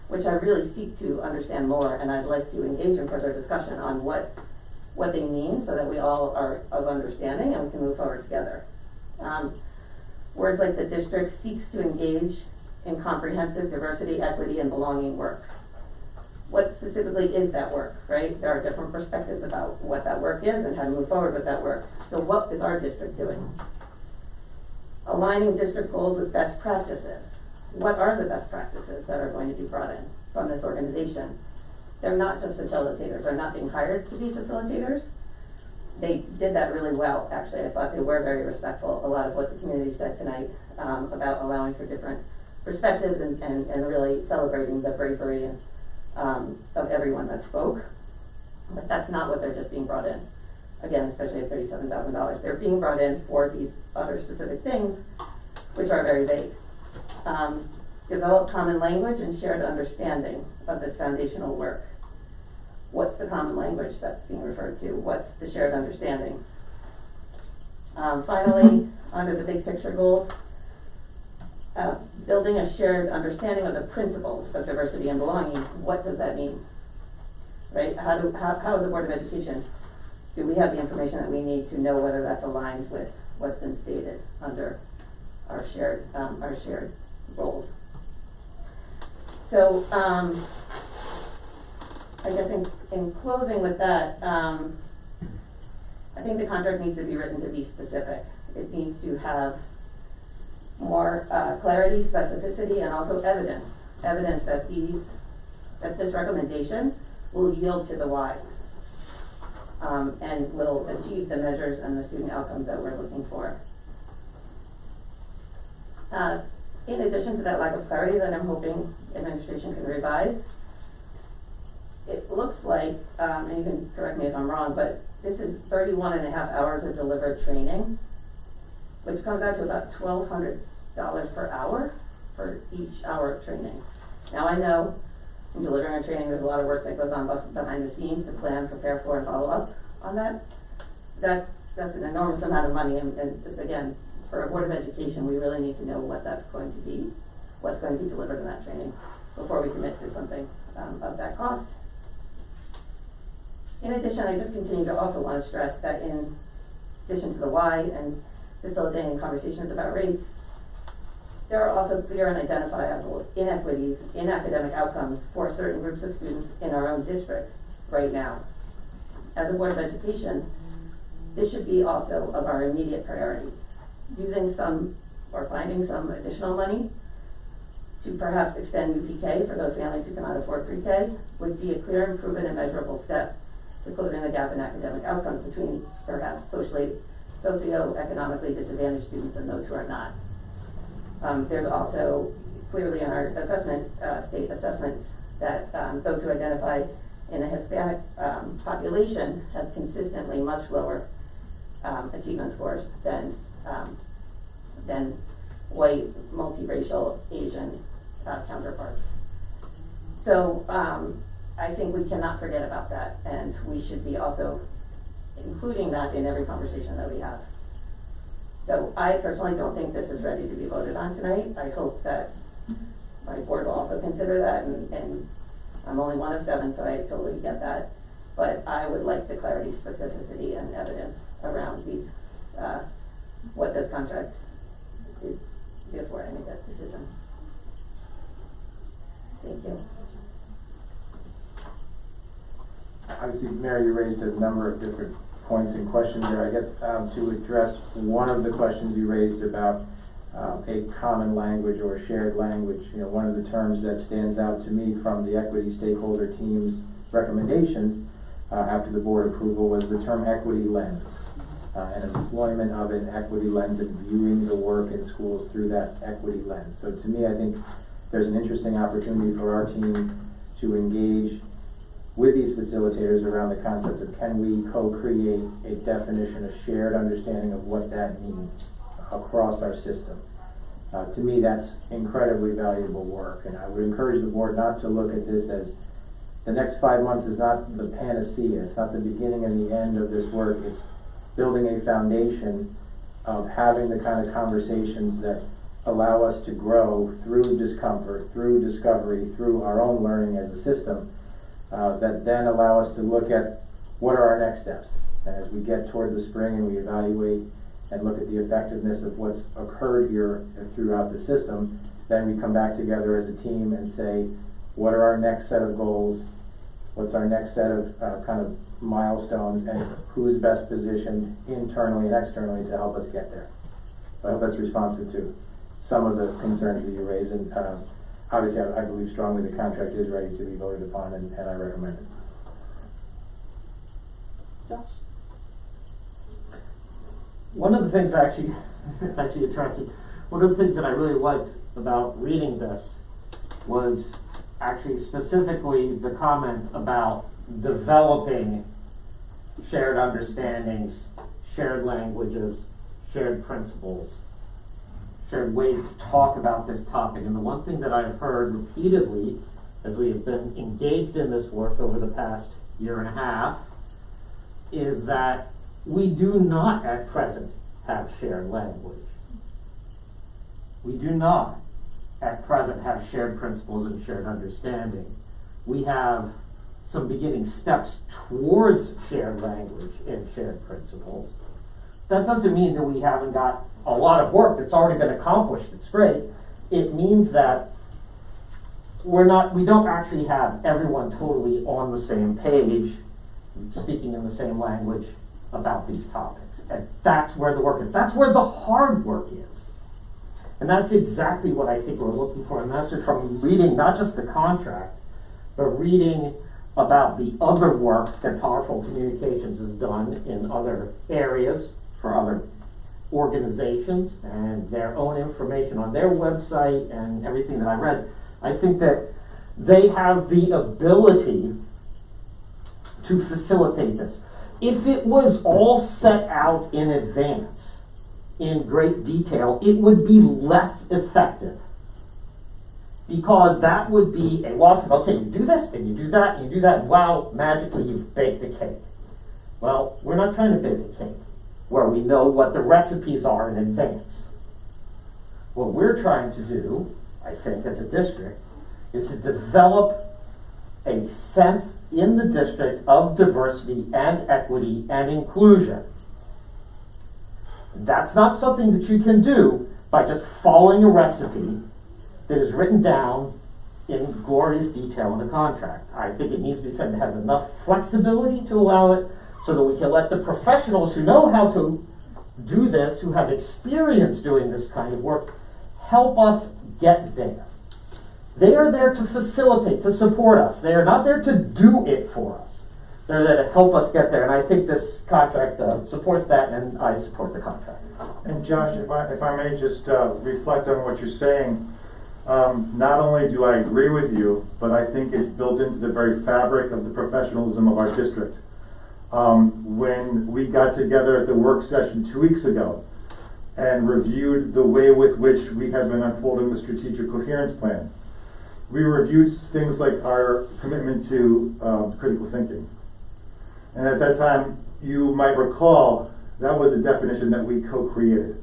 which I really seek to understand more, and I'd like to engage in further discussion on what they mean so that we all are of understanding and we can move forward together. Words like the district seeks to engage in comprehensive diversity, equity, and belonging work. What specifically is that work, right? There are different perspectives about what that work is and how to move forward with that work. So what is our district doing? Aligning district goals with best practices. What are the best practices that are going to be brought in from this organization? They're not just facilitators. They're not being hired to be facilitators. They did that really well, actually. I thought they were very respectful. A lot of what the community said tonight about allowing for different perspectives and really celebrating the bravery of everyone that spoke. But that's not what they're just being brought in. Again, especially at $37,000. They're being brought in for these other specific things, which are very vague. Develop common language and shared understanding of this foundational work. What's the common language that's being referred to? What's the shared understanding? Finally, under the big picture goals, building a shared understanding of the principles of diversity and belonging. What does that mean? Right? How as a Board of Education, do we have the information that we need to know whether that's aligned with what's been stated under our shared roles? So, I guess in closing with that, I think the contract needs to be written to be specific. It needs to have more clarity, specificity, and also evidence that this recommendation will yield to the why, and will achieve the measures and the student outcomes that we're looking for. In addition to that lack of clarity that I'm hoping administration can revise, it looks like, and you can correct me if I'm wrong, but this is 31.5 hours of delivered training, which comes out to about $1,200 per hour for each hour of training. Now I know in delivering a training there's a lot of work that goes on behind the scenes to plan, prepare for, and follow up on that. That's an enormous amount of money, and this, again, for a Board of Education, we really need to know what that's going to be, what's going to be delivered in that training before we commit to something of that cost. In addition, I just continue to also want to stress that in addition to the why and facilitating conversations about race, there are also clear and identifiable inequities in academic outcomes for certain groups of students in our own district right now. As a Board of Education, this should be also of our immediate priority. Using some or finding some additional money to perhaps extend UPK for those families who cannot afford pre-K would be a clear improvement and measurable step to closing the gap in academic outcomes between perhaps socioeconomically disadvantaged students and those who are not. There's also clearly in our assessment, state assessments, that those who identify in the Hispanic population have consistently much lower achievement scores than white, multiracial, Asian counterparts. So I think we cannot forget about that, and we should be also including that in every conversation that we have. So I personally don't think this is ready to be voted on tonight. I hope that my board will also consider that, and I'm only one of 7, so I totally get that. But I would like the clarity, specificity, and evidence around these, what this contract is before I make that decision. Thank you. Obviously, Mary, you raised a number of different points and questions there. I guess to address one of the questions you raised about a common language or shared language, one of the terms that stands out to me from the equity stakeholder team's recommendations after the board approval was the term equity lens, and employment of an equity lens and viewing the work in schools through that equity lens. So to me, I think there's an interesting opportunity for our team to engage with these facilitators around the concept of can we co-create a definition, a shared understanding of what that means across our system. To me, that's incredibly valuable work, and I would encourage the board not to look at this as the next 5 months is not the panacea. It's not the beginning and the end of this work. It's building a foundation of having the kind of conversations that allow us to grow through discomfort, through discovery, through our own learning as a system, that then allow us to look at what are our next steps. And as we get toward the spring and we evaluate and look at the effectiveness of what's occurred here throughout the system, then we come back together as a team and say, what are our next set of goals? What's our next set of kind of milestones, and who's best positioned internally and externally to help us get there? So I hope that's responsive to some of the concerns that you raised, and obviously I believe strongly the contract is ready to be voted upon, and I recommend it. Josh? One of the things actually, it's actually interesting, one of the things that I really liked about reading this was actually specifically the comment about developing shared understandings, shared languages, shared principles, shared ways to talk about this topic. And the one thing that I've heard repeatedly as we have been engaged in this work over the past year and a half is that we do not at present have shared language. We do not at present have shared principles and shared understanding. We have some beginning steps towards shared language and shared principles. That doesn't mean that we haven't got a lot of work that's already been accomplished. It's great. It means that we don't actually have everyone totally on the same page, speaking in the same language about these topics. And that's where the work is. That's where the hard work is. And that's exactly what I think we're looking for. And that's from reading not just the contract, but reading about the other work that Powerful Communications has done in other areas for other organizations and their own information on their website and everything that I read. I think that they have the ability to facilitate this. If it was all set out in advance in great detail, it would be less effective. Because that would be a lots of, okay, you do this, and you do that, and you do that, and wow, magically you've baked a cake. Well, we're not trying to bake a cake where we know what the recipes are in advance. What we're trying to do, I think, as a district, is to develop a sense in the district of diversity and equity and inclusion. That's not something that you can do by just following a recipe that is written down in glorious detail in the contract. I think it needs to be said that has enough flexibility to allow it so that we can let the professionals who know how to do this, who have experience doing this kind of work, help us get there. They are there to facilitate, to support us. They are not there to do it for us. They're there to help us get there. And I think this contract supports that, and I support the contract. And Josh, if I may just reflect on what you're saying, not only do I agree with you, but I think it's built into the very fabric of the professionalism of our district. When we got together at the work session 2 weeks ago and reviewed the way with which we have been unfolding the strategic coherence plan, we reviewed things like our commitment to critical thinking. And at that time, you might recall, that was a definition that we co-created.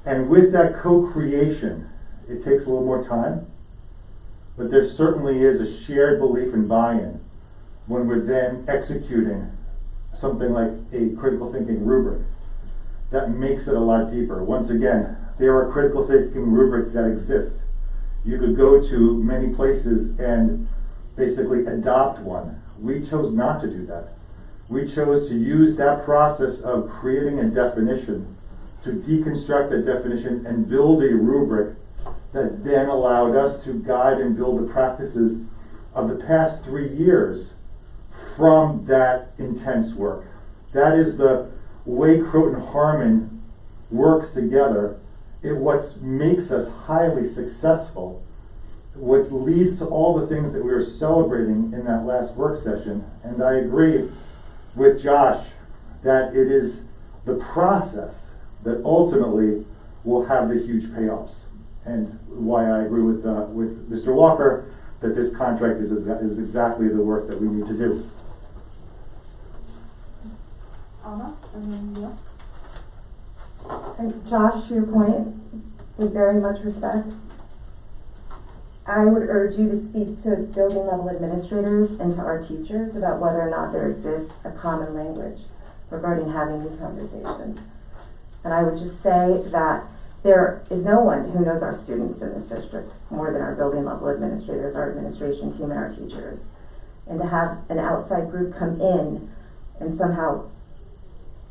And with that co-creation, it takes a little more time, but there certainly is a shared belief and buy-in when we're then executing something like a critical thinking rubric. That makes it a lot deeper. Once again, there are critical thinking rubrics that exist. You could go to many places and basically adopt one. We chose not to do that. We chose to use that process of creating a definition to deconstruct that definition and build a rubric that then allowed us to guide and build the practices of the past 3 years from that intense work. That is the way Croton Harmon works together. It what makes us highly successful, what leads to all the things that we were celebrating in that last work session. And I agree with Josh that it is the process that ultimately will have the huge payoffs. And why I agree with Mr. Walker that this contract is exactly the work that we need to do. Alma, and then you. And Josh, to your point, we very much respect. I would urge you to speak to building level administrators and to our teachers about whether or not there exists a common language regarding having these conversations. And I would just say that there is no one who knows our students in this district more than our building level administrators, our administration team, and our teachers. And to have an outside group come in and somehow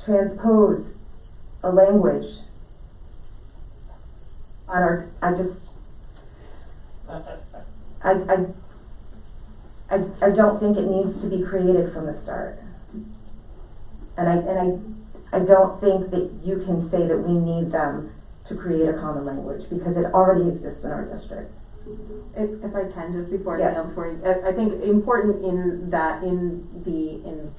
transpose a language on our, I don't think it needs to be created from the start. And I don't think that you can say that we need them to create a common language because it already exists in our district. If I can, just before Yeah. I think important in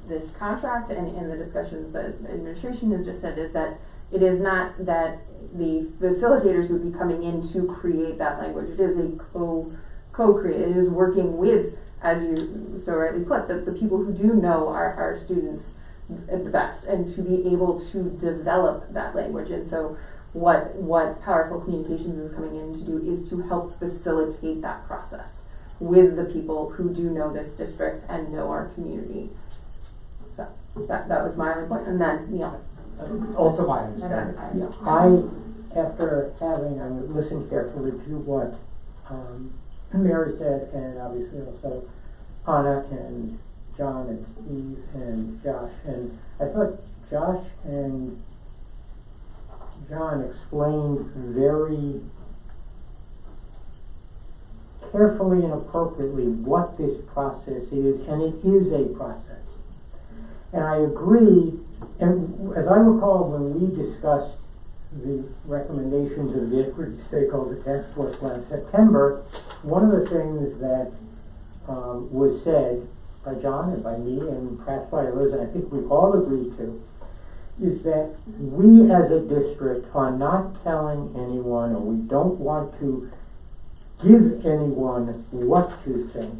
this contract and in the discussions that administration has just said is that it is not that the facilitators would be coming in to create that language. It is a co-create. It is working with, as you so rightly put, the people who do know our students at the best, and to be able to develop that language. And so what Powerful Communications is coming in to do is to help facilitate that process with the people who do know this district and know our community. So that was my only point. And then, Also my understanding. After having listened carefully to what Mary said, and obviously also Anna and John and Steve and Josh, and I thought Josh and John explained very carefully and appropriately what this process is, and it is a process. And I agree, and as I recall when we discussed the recommendations of the Equity Stakeholder Task Force last September, one of the things that was said by John and by me and perhaps by others, and I think we all agreed to, is that we as a district are not telling anyone, or we don't want to give anyone what to think.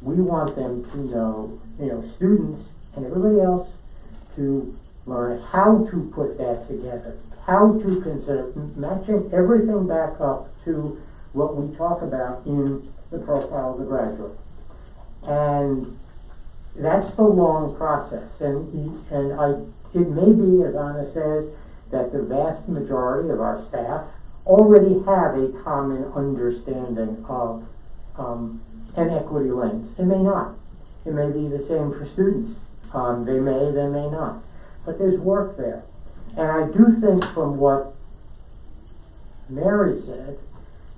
We want them to know, students and everybody else, to learn how to put that together, how to consider matching everything back up to what we talk about in the profile of the graduate. And that's the long process. And it may be, as Anna says, that the vast majority of our staff already have a common understanding of an equity lens. It may not. It may be the same for students. They may not. But there's work there. And I do think from what Mary said,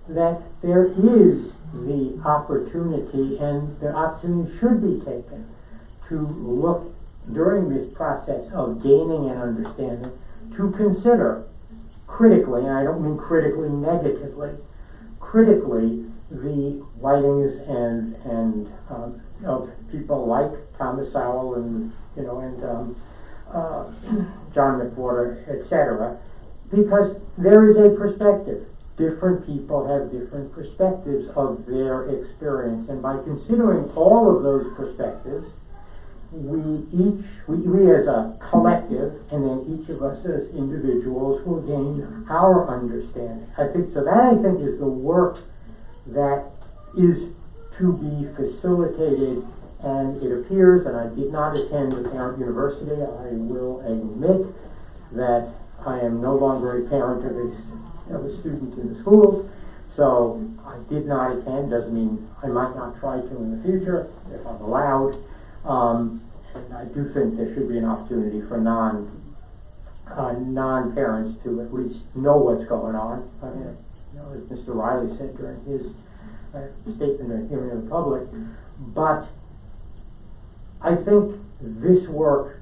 that there is the opportunity, and the opportunity should be taken, to look during this process of gaining an understanding, to consider critically, and I don't mean critically negatively, critically the writings and of people like Thomas Sowell and John McWhorter, etc., because there is a perspective. Different people have different perspectives of their experience, and by considering all of those perspectives, we as a collective, and then each of us as individuals, will gain our understanding. I think is the work that is to be facilitated. And it appears, and I did not attend the Parent University, I will admit that I am no longer a parent of a student in the schools, so I did not attend. Doesn't mean I might not try to in the future, if I'm allowed. And I do think there should be an opportunity for non-parents to at least know what's going on. As Mr. Riley said during his statement during hearing of the public, but I think this work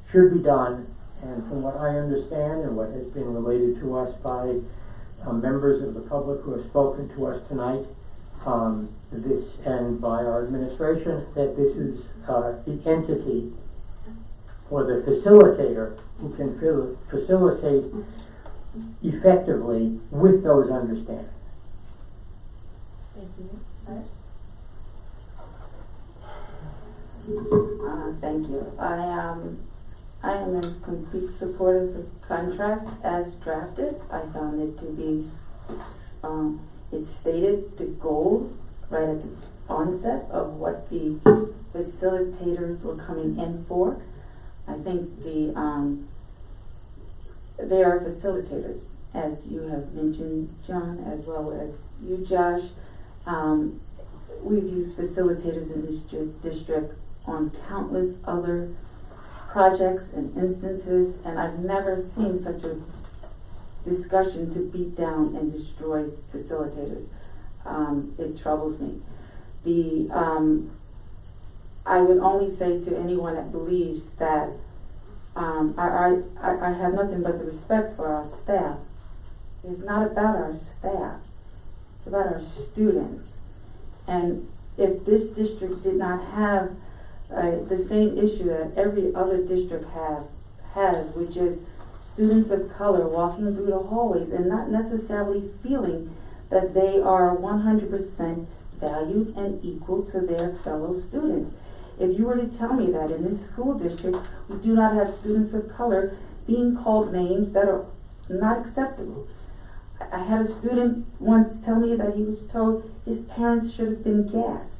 should be done, and from what I understand and what has been related to us by members of the public who have spoken to us tonight, and by our administration, that this is the entity or the facilitator who can facilitate effectively with those understandings. Thank you. Thank you. I am in complete support of the contract as drafted. I found it to be, it stated the goal right at the onset of what the facilitators were coming in for. I think they are facilitators, as you have mentioned, John, as well as you, Josh. We've used facilitators in this district on countless other projects and instances, and I've never seen such a discussion to beat down and destroy facilitators. It troubles me. I would only say to anyone that believes that I have nothing but the respect for our staff. It's not about our staff. It's about our students. And if this district did not have the same issue that every other district has, which is students of color walking through the hallways and not necessarily feeling that they are 100% valued and equal to their fellow students. If you were to tell me that in this school district we do not have students of color being called names that are not acceptable. I had a student once tell me that he was told his parents should have been gassed.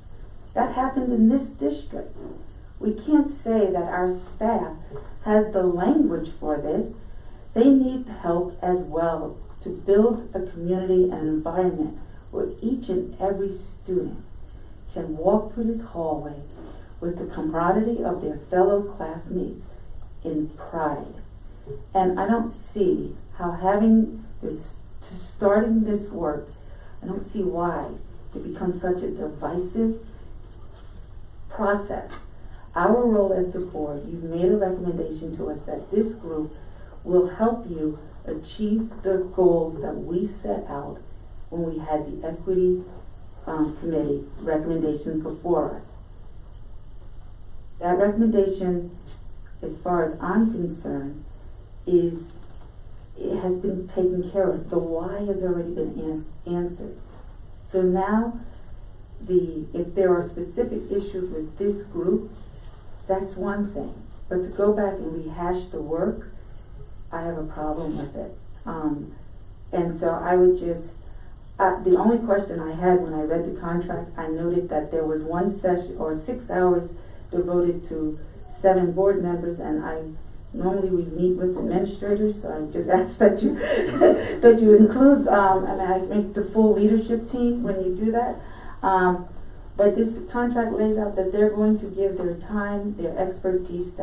That happened in this district. We can't say that our staff has the language for this. They need help as well to build a community and environment where each and every student can walk through this hallway with the camaraderie of their fellow classmates in pride. And I don't see how starting this work, I don't see why it becomes such a divisive process. Our role as the board, you've made a recommendation to us that this group will help you achieve the goals that we set out when we had the equity committee recommendations before us. That recommendation, as far as I'm concerned, it has been taken care of. The why has already been answered. So now, if there are specific issues with this group, that's one thing. But to go back and rehash the work, I have a problem with it. And so I would just, the only question I had when I read the contract, I noted that there was one session, or 6 hours devoted to 7 board members, and normally we meet with administrators, so I just ask that you that you include, and I make the full leadership team when you do that. But this contract lays out that they're going to give their time, their expertise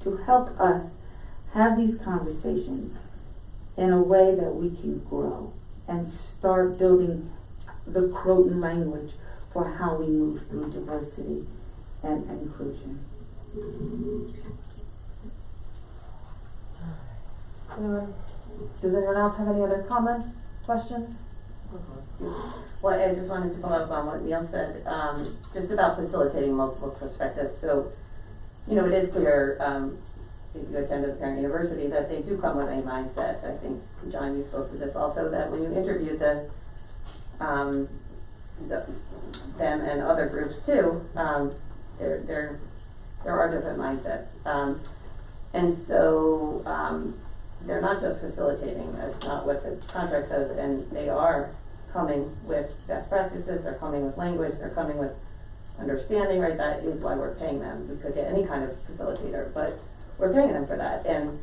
to help us have these conversations in a way that we can grow and start building the Croton language for how we move through diversity and inclusion. Does anyone else have any other comments, questions? Well, I just wanted to follow up on what Neil said, just about facilitating multiple perspectives. So, it is clear, if you attended the parent university, that they do come with a mindset. I think, John, you spoke to this also, that when you interviewed them and other groups too, there are different mindsets. And so they're not just facilitating, that's not what the contract says, and they are coming with best practices, they're coming with language, they're coming with understanding, right? That is why we're paying them. We could get any kind of facilitator, but we're paying them for that. And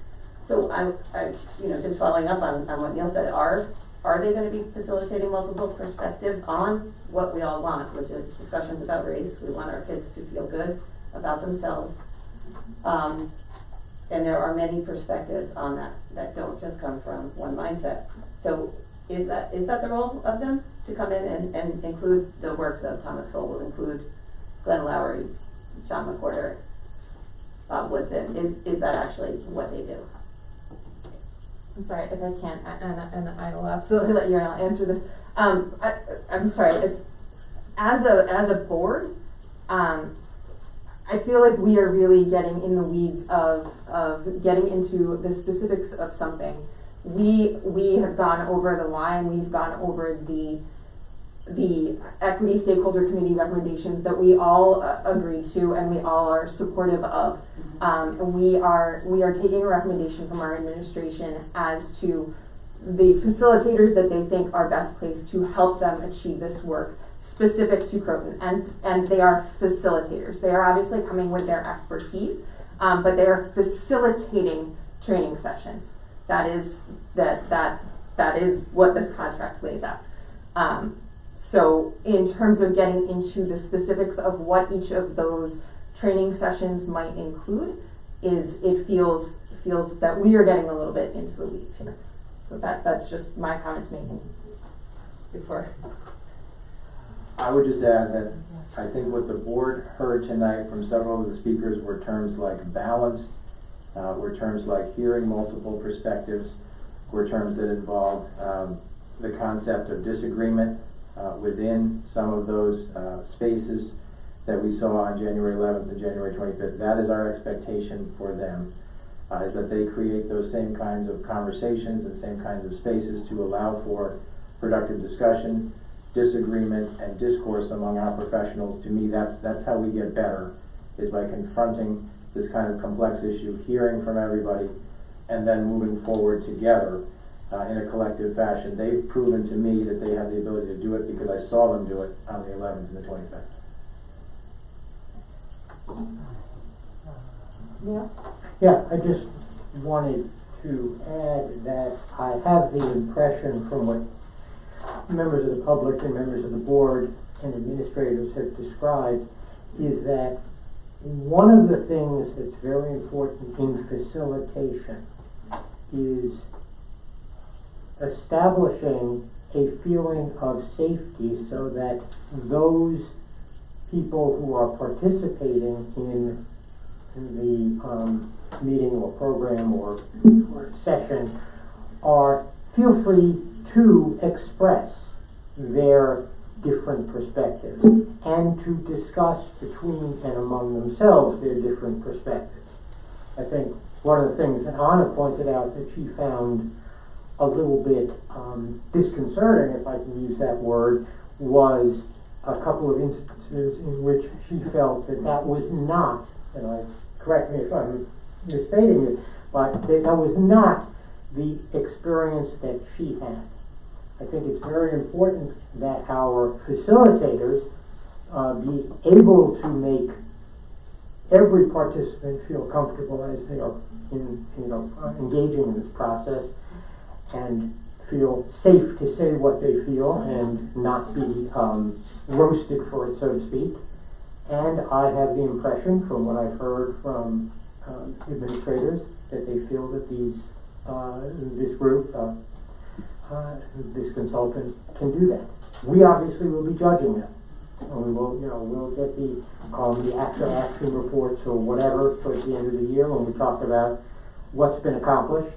so I just following up on what Neil said, are they going to be facilitating multiple perspectives on what we all want, which is discussions about race? We want our kids to feel good about themselves. And there are many perspectives on that don't just come from one mindset. So is that the role of them, to come in and include the works of Thomas Sowell, include Glenn Lowry, John McWhorter, Bob Woodson? Is that actually what they do? I'm sorry if I can't, and I will absolutely let you answer this. I'm sorry. As a board, I feel like we are really getting in the weeds of getting into the specifics of something. We have gone over the line, we've gone over the equity stakeholder committee recommendations that we all agreed to and we all are supportive of. And we are taking a recommendation from our administration as to the facilitators that they think are best placed to help them achieve this work specific to Croton. And they are facilitators. They are obviously coming with their expertise, but they are facilitating training sessions. That is what this contract lays out. So in terms of getting into the specifics of what each of those training sessions might include, it feels that we are getting a little bit into the weeds here. So that's just my comment making before. I would just add that I think what the board heard tonight from several of the speakers were terms like balance, were terms like hearing multiple perspectives, were terms that involved the concept of disagreement within some of those spaces that we saw on January 11th and January 25th. That is our expectation for them, is that they create those same kinds of conversations and same kinds of spaces to allow for productive discussion, disagreement, and discourse among our professionals. To me, that's how we get better, is by confronting this kind of complex issue, hearing from everybody, and then moving forward together in a collective fashion. They've proven to me that they have the ability to do it because I saw them do it on the 11th and the 25th. Yeah, I just wanted to add that I have the impression from what members of the public and members of the board and administrators have described is that one of the things that's very important in facilitation is establishing a feeling of safety so that those people who are participating in the meeting or program or session feel free to express their different perspectives and to discuss between and among themselves their different perspectives. I think one of the things that Anna pointed out that she found a little bit disconcerting, if I can use that word, was a couple of instances in which she felt that was not, and correct me if I'm misstating it, but that was not the experience that she had. I think it's very important that our facilitators be able to make every participant feel comfortable as they are engaging in this process and feel safe to say what they feel and not be roasted for it, so to speak. And I have the impression from what I've heard from administrators that they feel that this group, this consultant can do that. We obviously will be judging them. And we will, we'll get the actual action reports or whatever towards the end of the year when we talk about what's been accomplished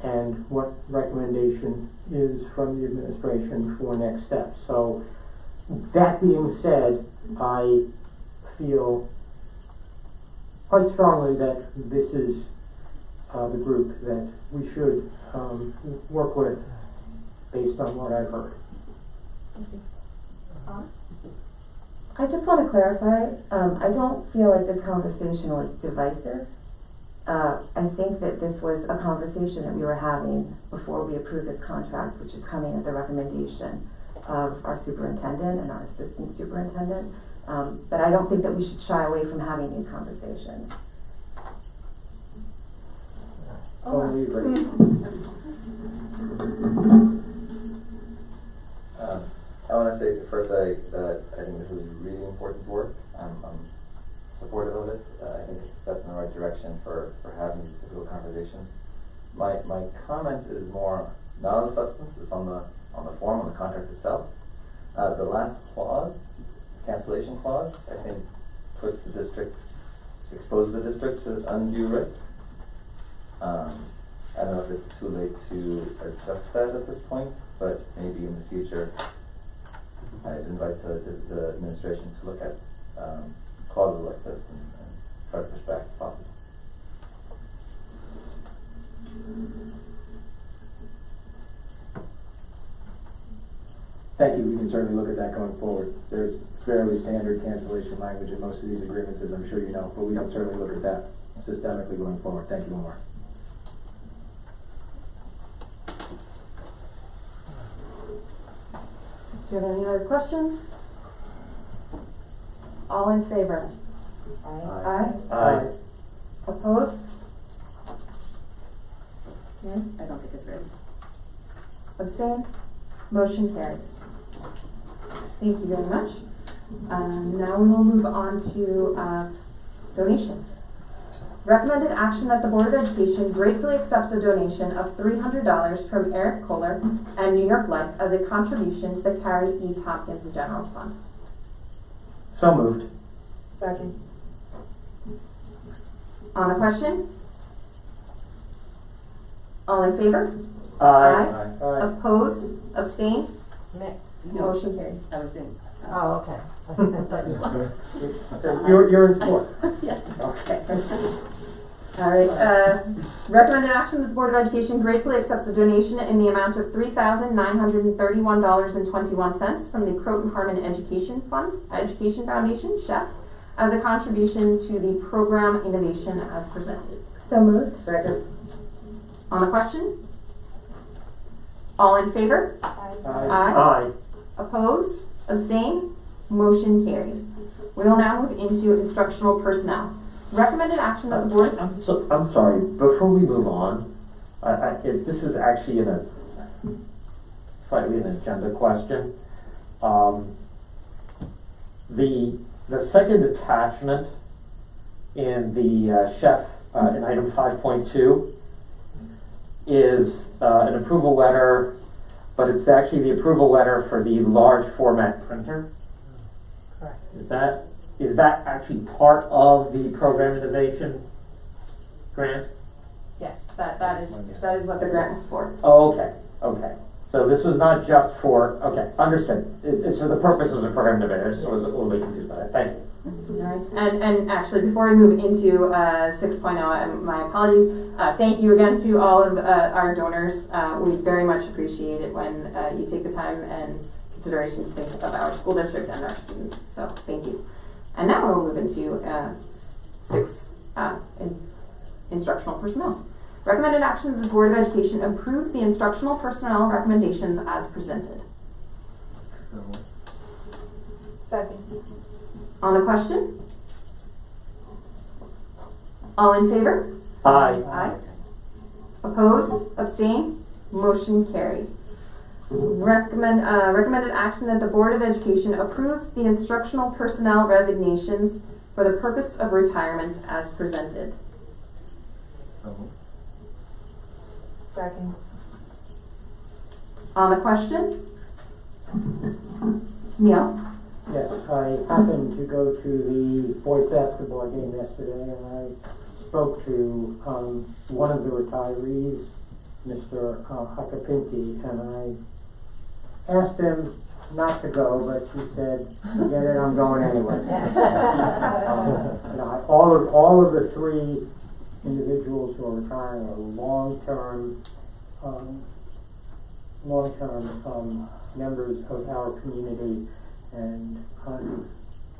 and what recommendation is from the administration for next steps. So that being said, I feel quite strongly that this is the group that we should work with based on what I've heard. I just want to clarify, I don't feel like this conversation was divisive. I think that this was a conversation that we were having before we approved this contract, which is coming at the recommendation of our superintendent and our assistant superintendent. But I don't think that we should shy away from having these conversations. Totally agree. I want to say first that I think this is really important work. I'm supportive of it. I think it's a step in the right direction for having these difficult conversations. My comment is more not on the substance, it's on the form, on the contract itself. The last clause, cancellation clause, I think exposes the district to undue risk. I don't know if it's too late to adjust that at this point, but maybe in the future I'd invite the administration to look at clauses like this and respect possible. Thank you, we can certainly look at that going forward. There's fairly standard cancellation language in most of these agreements, as I'm sure you know, but we can certainly look at that systemically going forward. Thank you, Omar. Do you have any other questions? All in favor? Aye. Aye. Opposed? I don't think it's raised. Abstain? Motion carries. Thank you very much. Now we will move on to donations. Recommended action that the Board of Education gratefully accepts a donation of $300 from Eric Kohler and New York Life as a contribution to the Carrie E. Tompkins General Fund. So moved. Second. On the question? All in favor? Aye. Opposed? Abstain? No. Motion carries. I was doing. Oh, okay. I thought you were. So you're in support? Yes. Okay. All right, recommended action that the Board of Education gratefully accepts a donation in the amount of $3,931.21 from the Croton Harmon Education Foundation, SHEF, as a contribution to the program innovation as presented. So moved. Second. On the question? All in favor? Aye. Opposed? Abstain? Motion carries. We will now move into instructional personnel. Recommended action that the board. I'm sorry. Before we move on, this is actually slightly an agenda question. The second attachment in the chef in item 5.2 is an approval letter, but it's actually the approval letter for the large format printer. Correct. Is that actually part of the program innovation grant? Yes, that is what the grant is for. Oh, okay. So this was not just for, okay, understood. It's for the purposes of program innovation. I just was a little bit confused by that. Thank you. Alright, and actually before we move into 6.0, my apologies, thank you again to all of our donors. We very much appreciate it when you take the time and consideration to think of our school district and our students, so thank you. And now we'll move into instructional personnel. Recommended action that the Board of Education approves the instructional personnel recommendations as presented. Second. On the question? All in favor? Aye. Aye. Opposed? Abstain? Motion carries. Recommended action that the Board of Education approves the instructional personnel resignations for the purpose of retirement as presented. Second. On the question? Neil? Yes, I happened to go to the boys basketball game yesterday, and I spoke to one of the retirees, Mr. Hakapinti, and I asked him not to go, but he said, "Forget it, I'm going anyway." All of the three individuals who are retiring are long-term members of our community. And I'm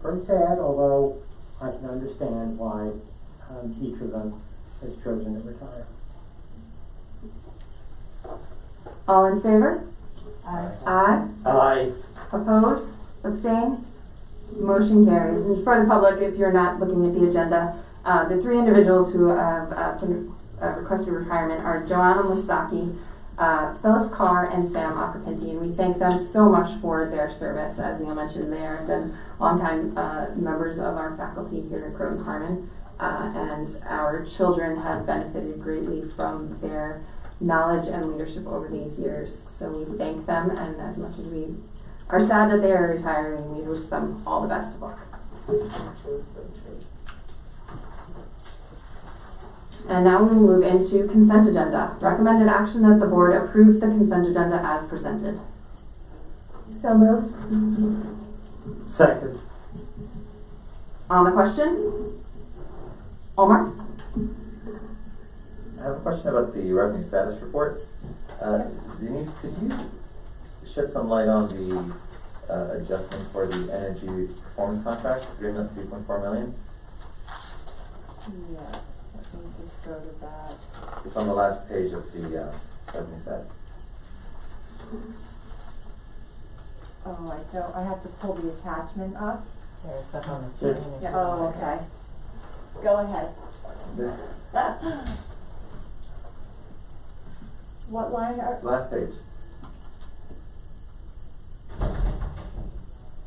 very sad, although I can understand why each of them has chosen to retire. All in favor? Aye. Aye. Aye. Opposed? Abstain? Motion carries. And for the public, if you're not looking at the agenda, the three individuals who have requested retirement are Joanna Mustaki, Phyllis Carr, and Sam Acapinti, and we thank them so much for their service. As Neil mentioned, they have been longtime members of our faculty here at Croton Harmon, and our children have benefited greatly from their knowledge and leadership over these years. So we thank them, and as much as we are sad that they are retiring, we wish them all the best of luck. And now we will move into consent agenda. Recommended action that the board approves the consent agenda as presented. So moved. Second. On the question? Omar? I have a question about the revenue status report. Denise, could you shed some light on the adjustment for the energy performance contract, agreement of $3.4 million? Yes, let me just go to that. It's on the last page of the revenue status. Oh, I don't, I have to pull the attachment up. There's the home. Yeah. Oh, okay. Go ahead. What line are? Last page.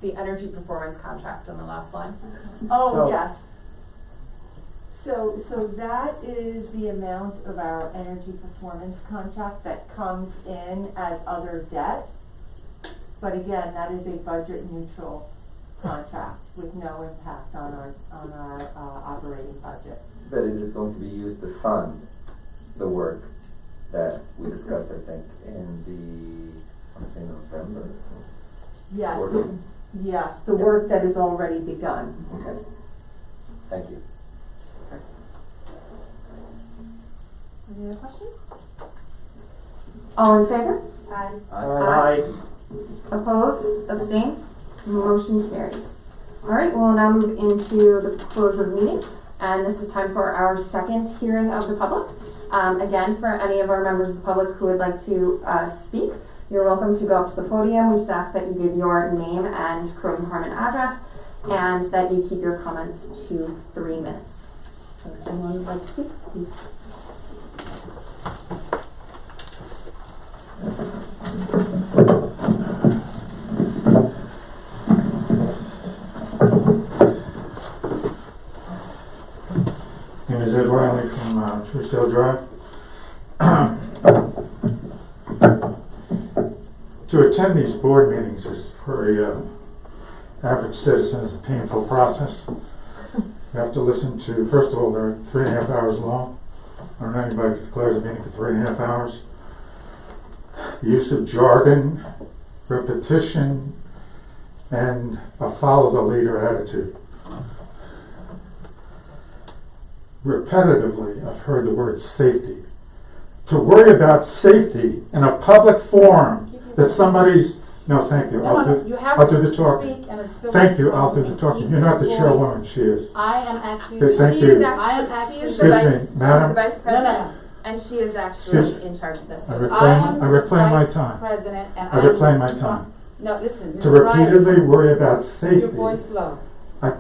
The energy performance contract on the last line. Oh, So- yes. So that is the amount of our energy performance contract that comes in as other debt. But again, that is a budget neutral contract with no impact on our operating budget. But it is going to be used to fund the work that we discussed, I think, in the, I want to say November. Yes, Order. yes, the work that is already begun. Okay. Thank you. Any other questions? All in favor? Aye. Aye. Opposed? Abstained? Motion carries. All right, we'll now move into the close of the meeting, and this is time for our second hearing of the public. Again, for any of our members of the public who would like to speak, you're welcome to go up to the podium. We just ask that you give your name and Croton Harmon address, and that you keep your comments to 3 minutes. So if anyone would like to speak, please. My name is Ed Riley from Truesdale Drive. To attend these board meetings is, for a average citizen, is a painful process. You have to listen to, first of all, they're 3.5 hours long. I don't know anybody who declares a meeting for 3.5 hours. The use of jargon, repetition, and a follow the leader attitude. Repetitively, I've heard the word safety. To worry about safety in a public forum that somebody's, no, thank you, I'll do the talking. Thank you, I'll do the talking. You're not the chairwoman, she is. I am actually, Okay, thank she is you. actually, she is Excuse the me, madam. vice president, No. and she is actually Excuse- in charge of this. I reclaim my time. President, and I reclaim my time. No, listen. To repeatedly worry about safety. Your voice low.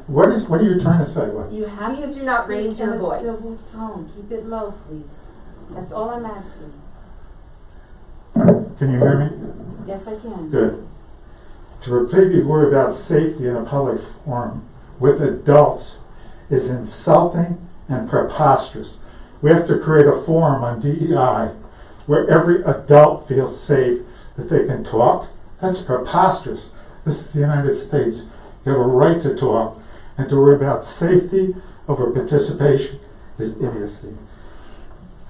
What are you trying to say? What? You have Please to do not speak raise your in a voice. civil tone. Keep it low, please. That's all I'm asking. Can you hear me? Yes, I can. Good. To repeatedly worry about safety in a public forum with adults is insulting and preposterous. We have to create a forum on DEI where every adult feels safe that they can talk. That's preposterous. This is the United States. You have a right to talk, and to worry about safety over participation is idiocy.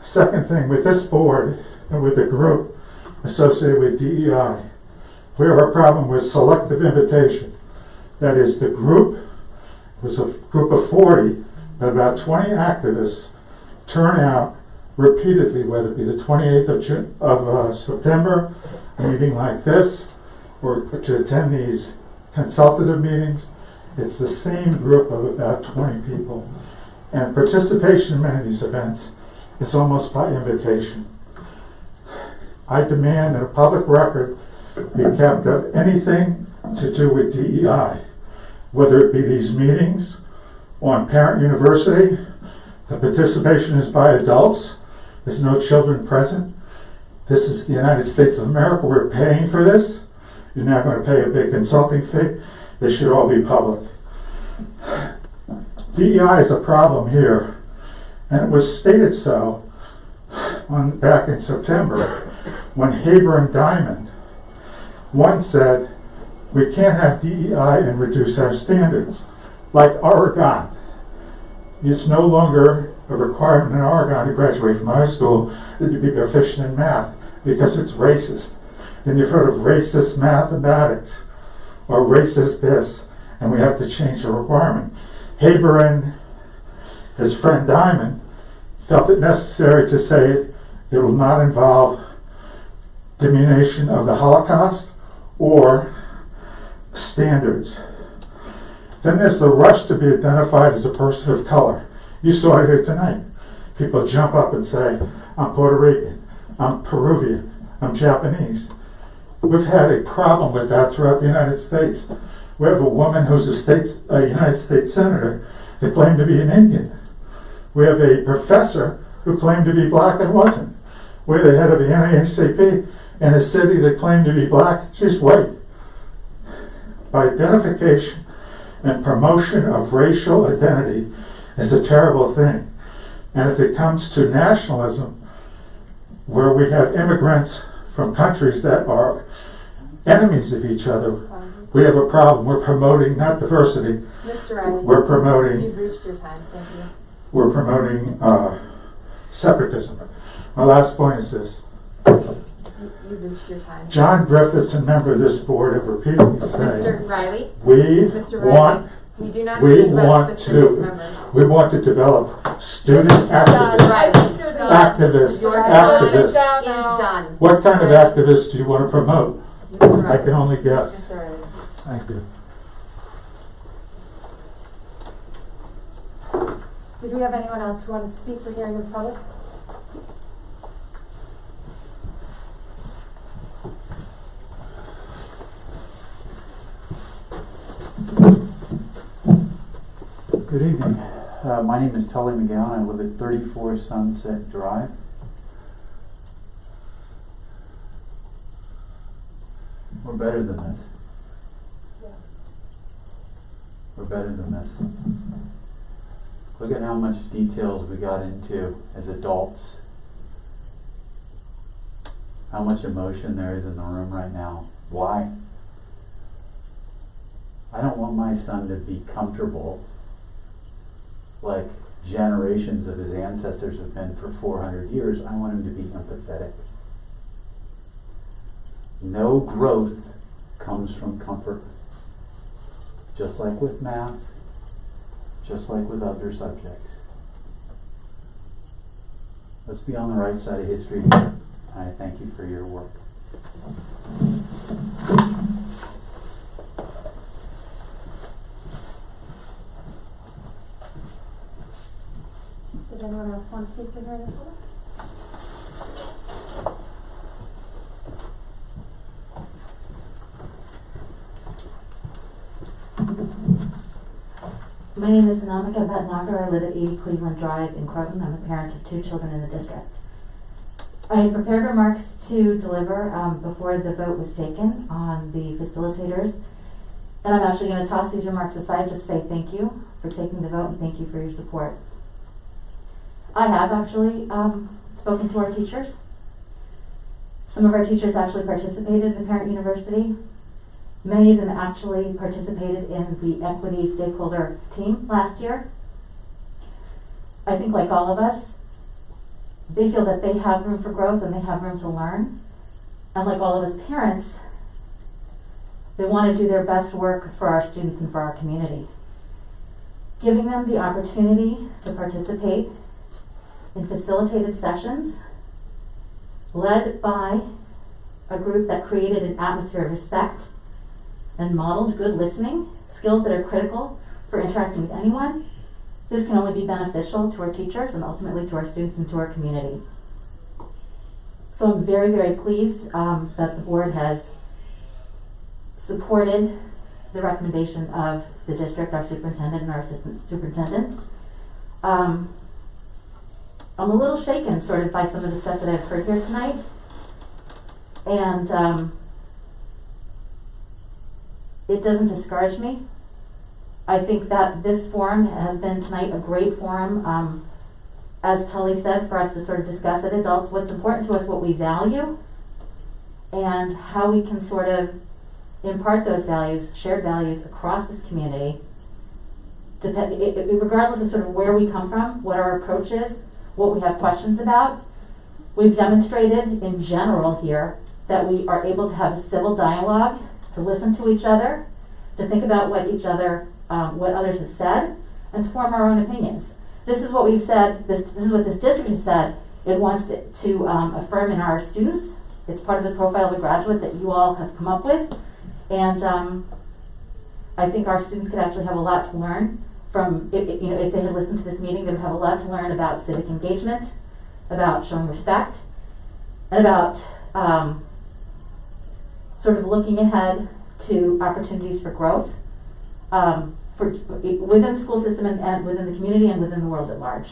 Second thing, with this board and with the group associated with DEI, we have a problem with selective invitation. That is, the group was a group of 40, but about 20 activists turn out repeatedly, whether it be the 28th of September, a meeting like this, or to attend these consultative meetings. It's the same group of about 20 people. And participation in many of these events is almost by invitation. I demand that a public record be kept of anything to do with DEI, whether it be these meetings on Parent University. The participation is by adults. There's no children present. This is the United States of America. We're paying for this. You're now going to pay a big consulting fee. This should all be public. DEI is a problem here, and it was stated so back in September when Haber and Diamond, one said, we can't have DEI and reduce our standards. Like Oregon. It's no longer a requirement in Oregon to graduate from high school that you be proficient in math because it's racist. Then you've heard of racist mathematics or racist this, and we have to change the requirement. Haber his friend Diamond felt it necessary to say it will not involve diminution of the Holocaust or standards. Then there's the rush to be identified as a person of color. You saw it here tonight. People jump up and say, I'm Puerto Rican, I'm Peruvian, I'm Japanese. We've had a problem with that throughout the United States. We have a woman who's a United States Senator that claimed to be an Indian. We have a professor who claimed to be black and wasn't. We're the head of the NAACP in a city that claimed to be black, she's white. By identification and promotion of racial identity is a terrible thing. And if it comes to nationalism, where we have immigrants from countries that are enemies of each other, we have a problem. We're promoting not diversity. Mr. Riley, We're promoting. You've reached your time. Thank you. We're promoting separatism. My last point is this. You've reached your time. John Griffiths, a member of this board, have repeatedly said, Mr. Riley, we Mr. Riley, want, we do not we speak about want specific to, members. we want to develop student activists. Activists. Your time Activists. is done. What kind of activists do you want to promote? I can only guess. Mr. Riley. Thank you. Did we have anyone else who wanted to speak for hearing of the public? Good evening. My name is Tully McGowan. I live at 34 Sunset Drive. We're better than this. We're better than this. Look at how much details we got into as adults. How much emotion there is in the room right now. Why? I don't want my son to be comfortable like generations of his ancestors have been for 400 years. I want him to be empathetic. No growth comes from comfort. Just like with math, just like with other subjects. Let's be on the right side of history here. I thank you for your work. Did anyone else want to speak for hearing of the public? My name is Anamika Bhatnagar. I live at 80 Cleveland Drive in Croton. I'm a parent of 2 children in the district. I had prepared remarks to deliver before the vote was taken on the facilitators. And I'm actually going to toss these remarks aside, just say thank you for taking the vote and thank you for your support. I have actually spoken to our teachers. Some of our teachers actually participated in the Parent University. Many of them actually participated in the equity stakeholder team last year. I think like all of us, they feel that they have room for growth and they have room to learn. And like all of us parents, they want to do their best work for our students and for our community. Giving them the opportunity to participate in facilitated sessions led by a group that created an atmosphere of respect and modeled good listening, skills that are critical for interacting with anyone. This can only be beneficial to our teachers and ultimately to our students and to our community. So I'm very, very pleased that the board has supported the recommendation of the district, our superintendent and our assistant superintendent. I'm a little shaken sort of by some of the stuff that I've heard here tonight. And it doesn't discourage me. I think that this forum has been tonight a great forum, as Tully said, for us to sort of discuss as adults what's important to us, what we value, and how we can sort of impart those values, shared values, across this community, regardless of sort of where we come from, what our approach is, what we have questions about. We've demonstrated in general here that we are able to have a civil dialogue, to listen to each other, to think about what each other, what others have said, and to form our own opinions. this is what we've said, this is what this district has said, it wants to affirm in our students. It's part of the profile of a graduate that you all have come up with. And I think our students could actually have a lot to learn from, if they had listened to this meeting, they would have a lot to learn about civic engagement, about showing respect, and about sort of looking ahead to opportunities for growth within the school system and within the community and within the world at large.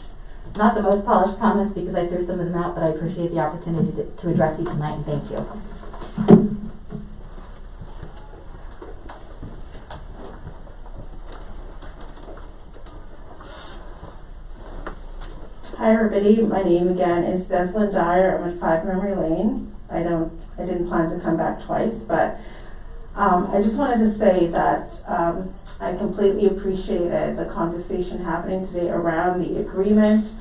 Not the most polished comments because I threw some of them out, but I appreciate the opportunity to address you tonight, and thank you. Hi everybody, my name again is Deslyn Dyer. I'm at 5 Memory Lane. I didn't plan to come back twice, but I just wanted to say that I completely appreciated the conversation happening today around the agreement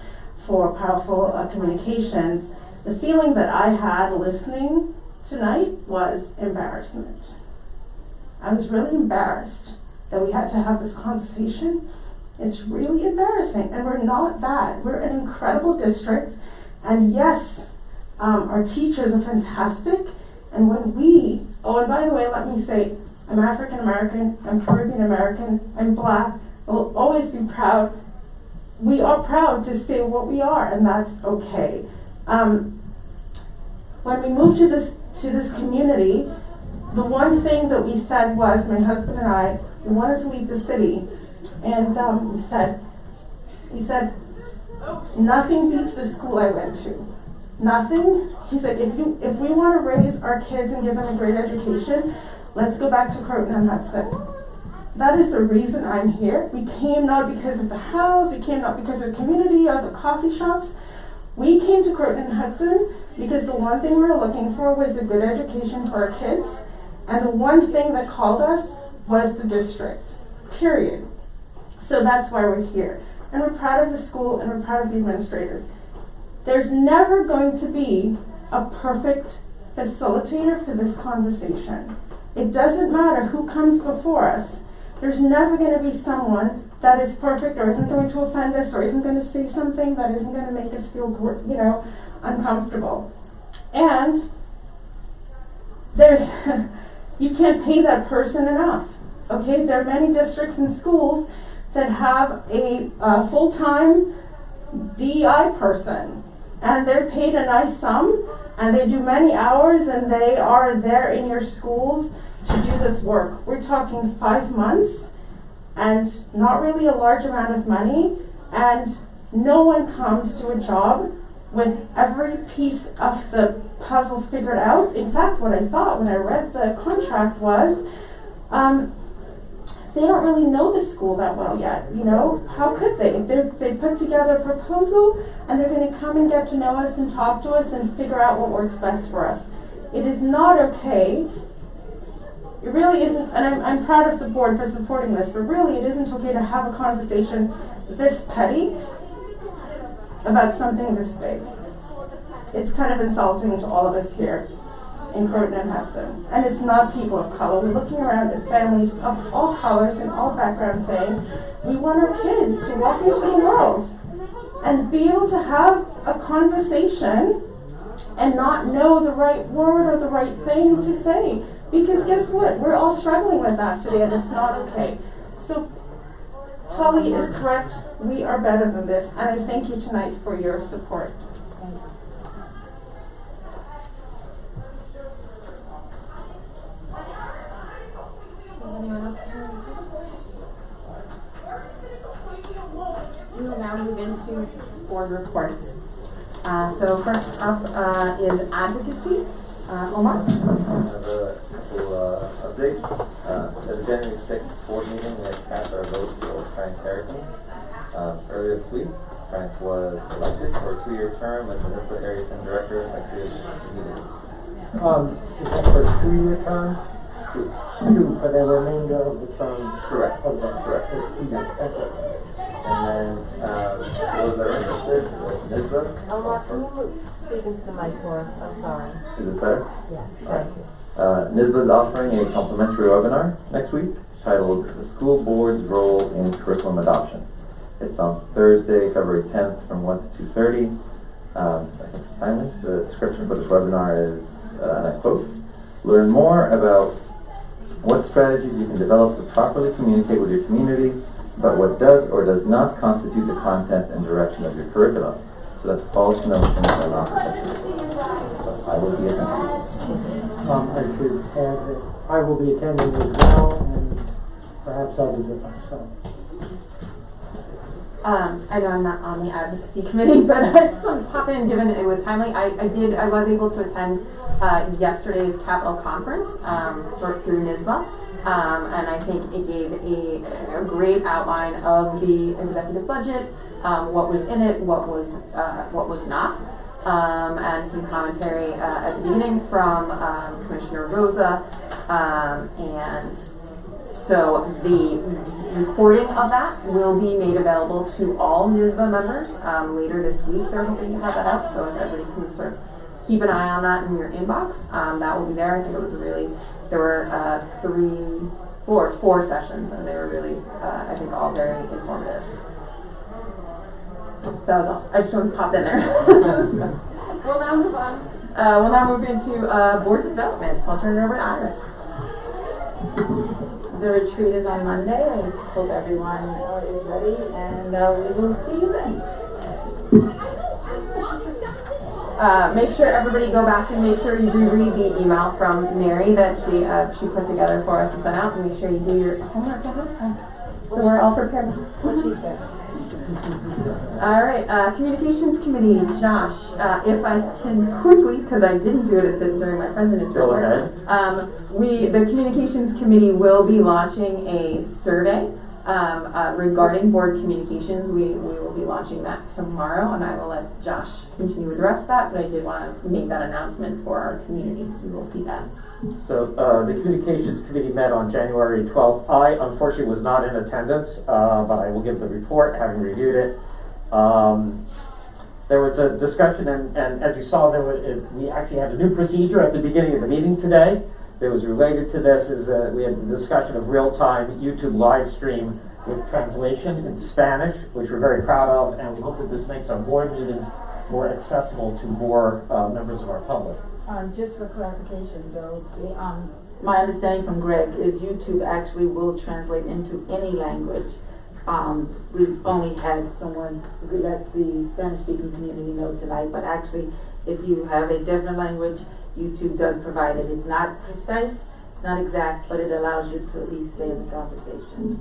for powerful communications. The feeling that I had listening tonight was embarrassment. I was really embarrassed that we had to have this conversation. It's really embarrassing, and we're not bad. We're an incredible district, and yes, our teachers are fantastic, and when we, and by the way, let me say, I'm African American, I'm Caribbean American, I'm Black, we'll always be proud. We are proud to say what we are, and that's okay. When we moved to this community, the one thing that we said was, my husband and I, we wanted to leave the city, and we said, nothing beats the school I went to. Nothing. He said, if we want to raise our kids and give them a great education, let's go back to Croton and Hudson. That is the reason I'm here. We came not because of the house, we came not because of the community or the coffee shops. We came to Croton and Hudson because the one thing we were looking for was a good education for our kids, and the one thing that called us was the district, period. So that's why we're here. And we're proud of the school and we're proud of the administrators. There's never going to be a perfect facilitator for this conversation. It doesn't matter who comes before us. There's never going to be someone that is perfect or isn't going to offend us or isn't going to say something that isn't going to make us feel, uncomfortable. And there's, you can't pay that person enough. Okay, there are many districts and schools that have a full-time DEI person, and they're paid a nice sum, and they do many hours, and they are there in your schools to do this work. We're talking 5 months, and not really a large amount of money, and no one comes to a job with every piece of the puzzle figured out. In fact, what I thought when I read the contract was, they don't really know the school that well yet, How could they? They put together a proposal, and they're going to come and get to know us and talk to us and figure out what works best for us. It is not okay. It really isn't, and I'm proud of the board for supporting this, but really it isn't okay to have a conversation this petty about something this big. It's kind of insulting to all of us here in Croton and Hudson. And it's not people of color. We're looking around at families of all colors and all backgrounds saying, we want our kids to walk into the world and be able to have a conversation and not know the right word or the right thing to say. Because guess what? We're all struggling with that today, and it's not okay. So Tully is correct. We are better than this. And I thank you tonight for your support. We will now move into board reports. So first up is advocacy. Omar? I have a couple updates. At the January 6th board meeting, we had cast our vote for Frank Harrison. Earlier this week, Frank was elected for a 2-year term as municipal area fund director effective immediately. Is that for a 2-year term? 2 for the remainder of the term? Correct. Okay. Correct. Okay. And then, those that are interested, Nisba. Omar, can you speak into the mic more? I'm sorry. Is it better? Yes, Right. thank you. NISBA is offering a complimentary webinar next week titled The School Board's Role in Curriculum Adoption. It's on Thursday, February 10th from 1 to 2:30. I think it's timely. The description for this webinar is, and I quote, "Learn more about what strategies you can develop to properly communicate with your community about what does or does not constitute the content and direction of your curriculum." So that's false notions are not protected. So I will be attending. I should add that I will be attending as well, and perhaps others of us. So. I know I'm not on the advocacy committee, but I just want to pop in, given it was timely. I was able to attend yesterday's Capitol Conference through NYSSBA, and I think it gave a great outline of the executive budget, what was in it, what was not, and some commentary at the beginning from Commissioner Rosa, and so the recording of that will be made available to all NYSSBA members later this week. They're hoping to have that up, so if everybody can sort of keep an eye on that in your inbox, that will be there. I think it was there were four sessions, and they were really, I think, all very informative. So that was all. I just wanted to pop in there. So, we'll now move on. We'll now move into board development, so I'll turn it over to Iris. The retreat is on Monday. I hope everyone is ready, and we will see you then. Make sure everybody go back and make sure you reread the email from Mary that she put together for us and sent out, and make sure you do your homework ahead of time. So we're all prepared. What she said. All right, Communications Committee, Josh, if I can quickly, because I didn't do it during my president's report. The Communications Committee will be launching a survey regarding board communications. We will be launching that tomorrow, and I will let Josh continue with the rest of that, but I did want to make that announcement for our community, so we'll see that. So the Communications Committee met on January 12th. I unfortunately was not in attendance, but I will give the report, having reviewed it. There was a discussion, and as you saw, we actually had a new procedure at the beginning of the meeting today that was related to this. Is that we had the discussion of real-time YouTube live stream with translation into Spanish, which we're very proud of, and we hope that this makes our board meetings more accessible to more members of our public. Just for clarification, though, my understanding from Greg is YouTube actually will translate into any language. We've only had someone let the Spanish-speaking community know tonight, but actually, if you have a different language, YouTube does provide it. It's not precise, it's not exact, but it allows you to at least stay in the conversation.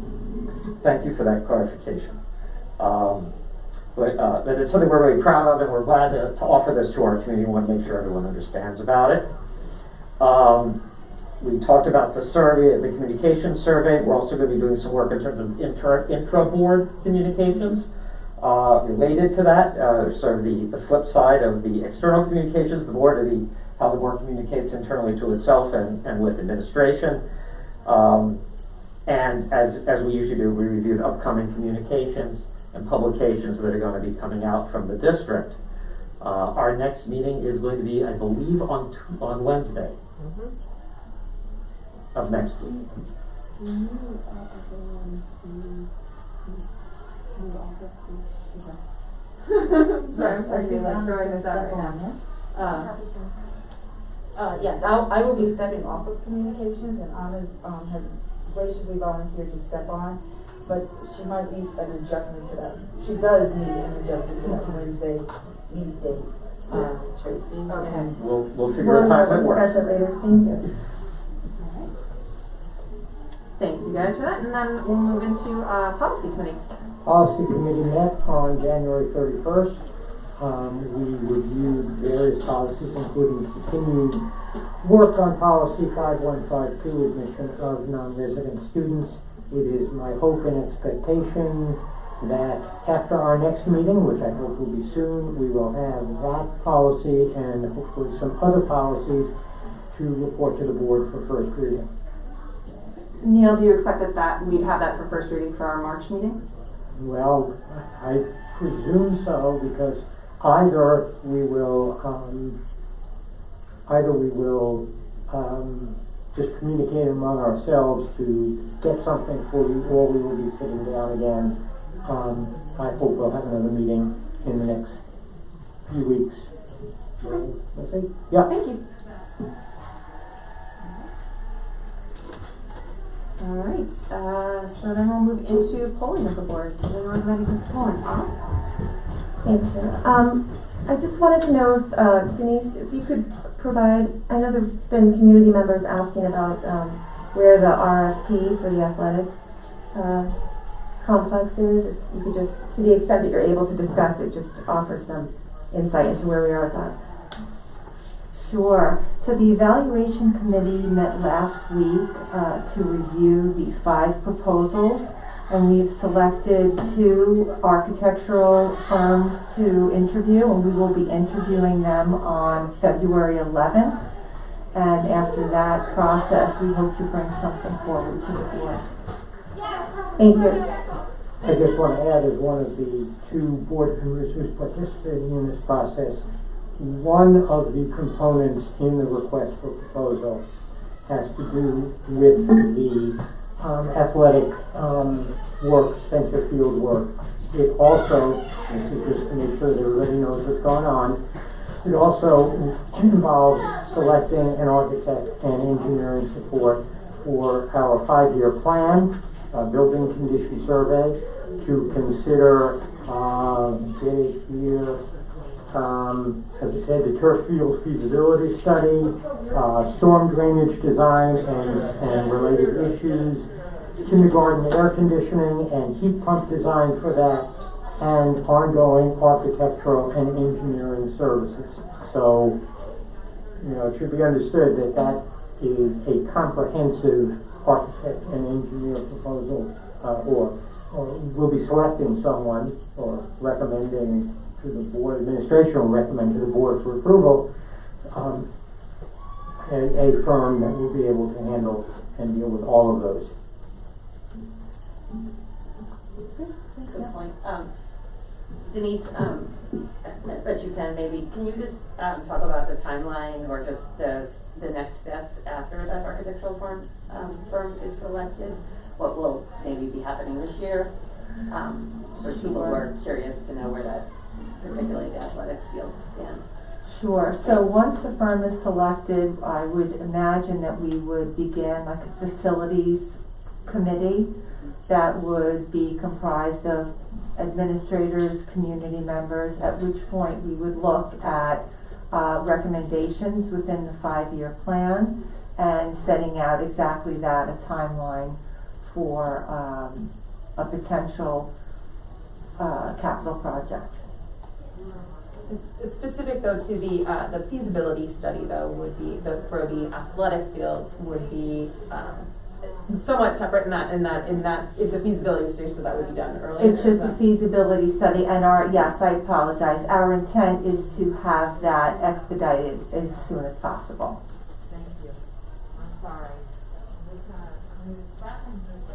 Thank you for that clarification. But it's something we're really proud of, and we're glad to offer this to our community. We want to make sure everyone understands about it. We talked about the survey, the communication survey. We're also going to be doing some work in terms of intra-board communications related to that. Sort of the flip side of the external communications, the board, how the board communicates internally to itself and with administration. And as we usually do, we reviewed upcoming communications and publications that are going to be coming out from the district. Our next meeting is going to be, I believe, on Wednesday of next week. Sorry, I'm sorry to be like throwing this out right now. Yes, I will be stepping off of communications, and Anna has graciously volunteered to step on, but she might need an adjustment to that. She does need an adjustment to that Wednesday meet date, Tracy. Okay. We'll figure a time that works. Discuss it later. Thank you. Thank you guys for that, and then we'll move into Policy Committee. Policy Committee met on January 31st. We reviewed various policies, including continued work on policy 5152, admission of non-resident students. It is my hope and expectation that after our next meeting, which I hope will be soon, we will have that policy and hopefully some other policies to report to the board for first reading. Neil, do you expect that we'd have that for first reading for our March meeting? Well, I presume so, because either we will just communicate among ourselves to get something for you, or we will be sitting down again I hope we'll have another meeting in the next few weeks. That's it? Yeah. Thank you. All right, so then we'll move into polling of the board. Is anyone ready for polling? Thanks, Sarah. I just wanted to know if, Denise, if you could provide, I know there have been community members asking about where the RFP for the athletic complex is. If you could just, to the extent that you're able to discuss it, just offer some insight into where we are with that. Sure. So the evaluation committee met last week to review the 5 proposals, and we've selected 2 architectural firms to interview, and we will be interviewing them on February 11th. And after that process, we hope to bring something forward to the board. Thank you. I just want to add, as one of the 2 board members who's participating in this process, one of the components in the request for proposal has to do with the athletic work, Spencer Field work. It also, this is just to make sure that everybody knows what's going on, it also involves selecting an architect and engineering support for our 5-year plan, building condition survey, to consider, get it here, as I said, the turf field feasibility study, storm drainage design and related issues, kindergarten air conditioning and heat pump design for that, and ongoing architectural and engineering services. So, it should be understood that that is a comprehensive architect and engineer proposal, or we'll be selecting someone or recommending to the board, administration will recommend to the board for approval, a firm that will be able to handle and deal with all of those. Good point. Denise, as best you can, maybe, can you just talk about the timeline or just the next steps after that architectural firm is selected? What will maybe be happening this year? For people who are curious to know where that, particularly the athletics field, stand. Sure. So once a firm is selected, I would imagine that we would begin like a facilities committee that would be comprised of administrators, community members, at which point we would look at recommendations within the 5-year plan and setting out exactly that, a timeline for a potential capital project. Specific though to the feasibility study though would be for the athletic fields would be somewhat separate in that it's a feasibility study, so that would be done earlier. It's just a feasibility study, and yes, I apologize. Our intent is to have that expedited as soon as possible. Thank you. I'm sorry.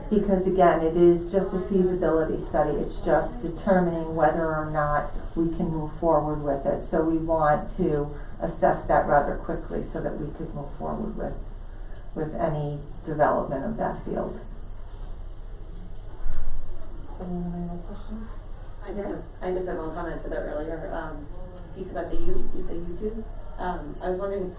Because again, it is just a feasibility study. It's just determining whether or not we can move forward with it. So we want to assess that rather quickly so that we could move forward with any development of that field. Anyone have any more questions? I just have one comment to the earlier piece about the YouTube. I was wondering,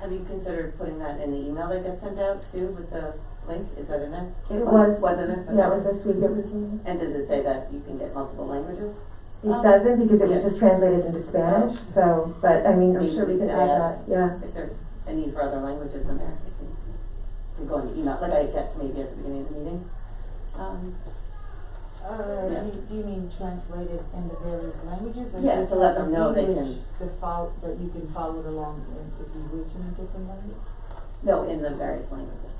have you considered putting that in the email that gets sent out too with the link? Is that in there? It was. Wasn't it? Yeah, it was this week. It was in. And does it say that you can get multiple languages? It doesn't, because it was just translated into Spanish. So, but I mean, I'm sure we could add that. Yeah. If there's a need for other languages in there, you can go in the email, like I get maybe at the beginning of the meeting. Do you mean translated in the various languages? Or Yeah, just to let them know they English can. that you can follow it along if you wish in a different language? No, in the various languages.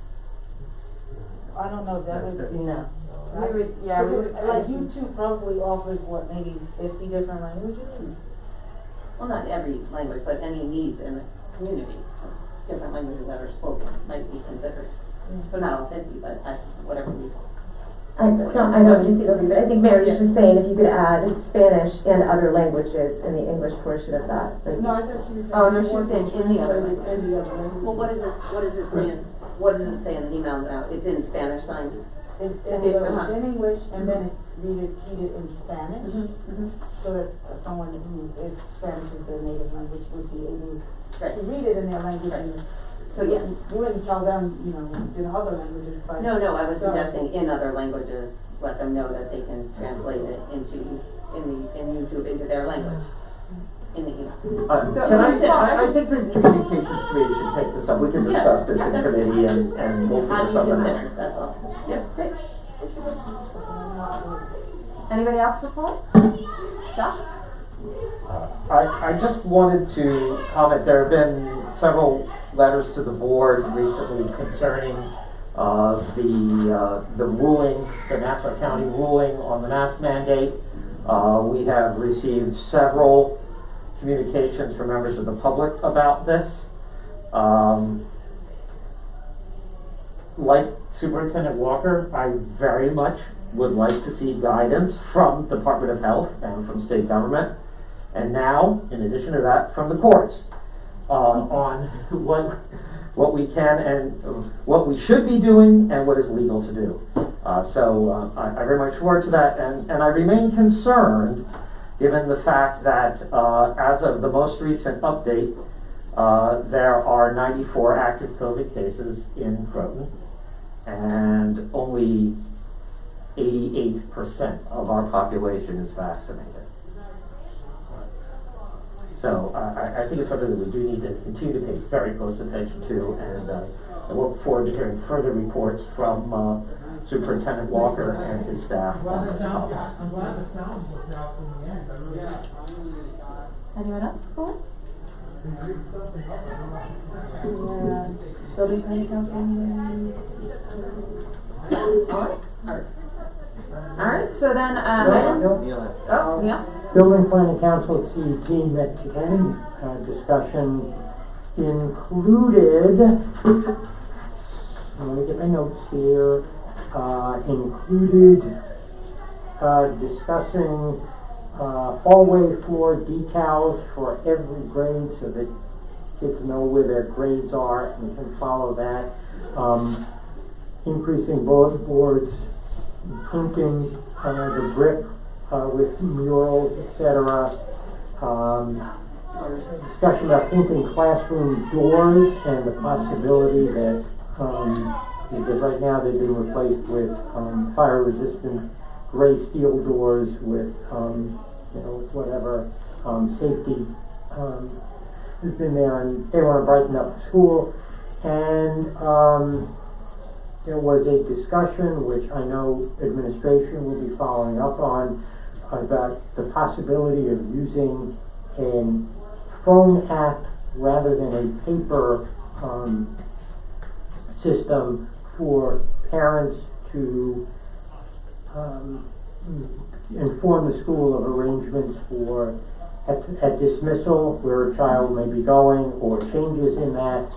I don't know if that would be. No. We would, yeah, we would, like YouTube probably offers what, maybe 50 different languages? Well, not every language, but any needs in the community, different languages that are spoken might be considered. So not all 50, but whatever we. I know what you think of you, but I think Mary was just saying if you could add Spanish and other languages in the English portion of that. Like, No, I thought she was saying. Oh, no, she was saying in the other Well, what is it saying? What does it say in the email now? It's in Spanish line? It's Uh-huh. in English and then it's repeated in Spanish. Mhm. So that someone who, if Spanish is their native language, would be able Right. to read it in their language. Right. And So, yeah. you wouldn't tell them, it's in other languages, but. No, I was So- suggesting in other languages, let them know that they can translate it in YouTube into their language, in the email. I think the communications committee should take this up. We can discuss this in committee and we'll How figure do you something consider, out. that's all. Yep, great. Anybody else for Paul? Josh? I just wanted to comment, there have been several letters to the board recently concerning the ruling, the Nassau County ruling on the mask mandate. We have received several communications from members of the public about this. Like Superintendent Walker, I very much would like to see guidance from Department of Health and from state government, and now, in addition to that, from the courts, on what we can and what we should be doing and what is legal to do. So I very much forward to that, and I remain concerned given the fact that as of the most recent update, there are 94 active COVID cases in Croton, and only 88% of our population is vaccinated. So I think it's something that we do need to continue to pay very close attention to, and I look forward to hearing further reports from Superintendent Walker and his staff on this topic. Anyone else? Cool. Building planning council meetings. Alright, so then, Neil? Building Planning Council at CET met today. Discussion included, let me get my notes here, included discussing hallway floor decals for every grade so that kids know where their grades are and can follow that. Increasing bulletin boards, painting the brick with murals, etc. Discussion about painting classroom doors and the possibility that, because right now they've been replaced with fire-resistant gray steel doors with, whatever safety has been there, and they want to brighten up the school. And there was a discussion, which I know administration will be following up on, about the possibility of using a phone app rather than a paper system for parents to inform the school of arrangements for at dismissal, where a child may be going, or changes in that,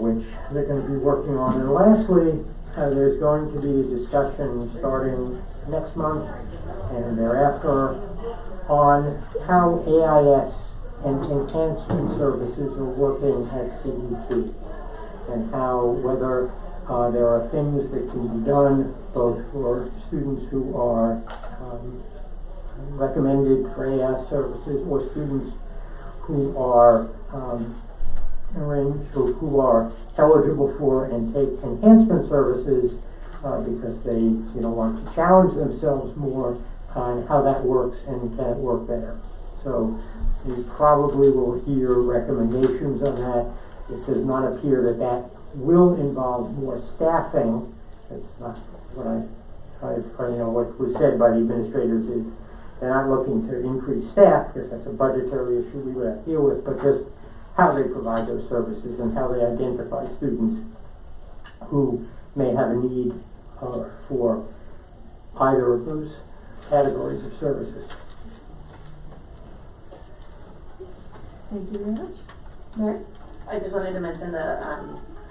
which they're going to be working on. And lastly, there's going to be a discussion starting next month and thereafter on how AIS and enhancement services are working at CET, and how whether there are things that can be done both for students who are recommended for AIS services or students who are who are eligible for and take enhancement services because they want to challenge themselves more on how that works and can it work better. So we probably will hear recommendations on that. It does not appear that that will involve more staffing. That's not what what was said by the administrators is they're not looking to increase staff because that's a budgetary issue we would have to deal with, but just how they provide those services and how they identify students who may have a need for either of those categories of services. Thank you very much. Mary? I just wanted to mention the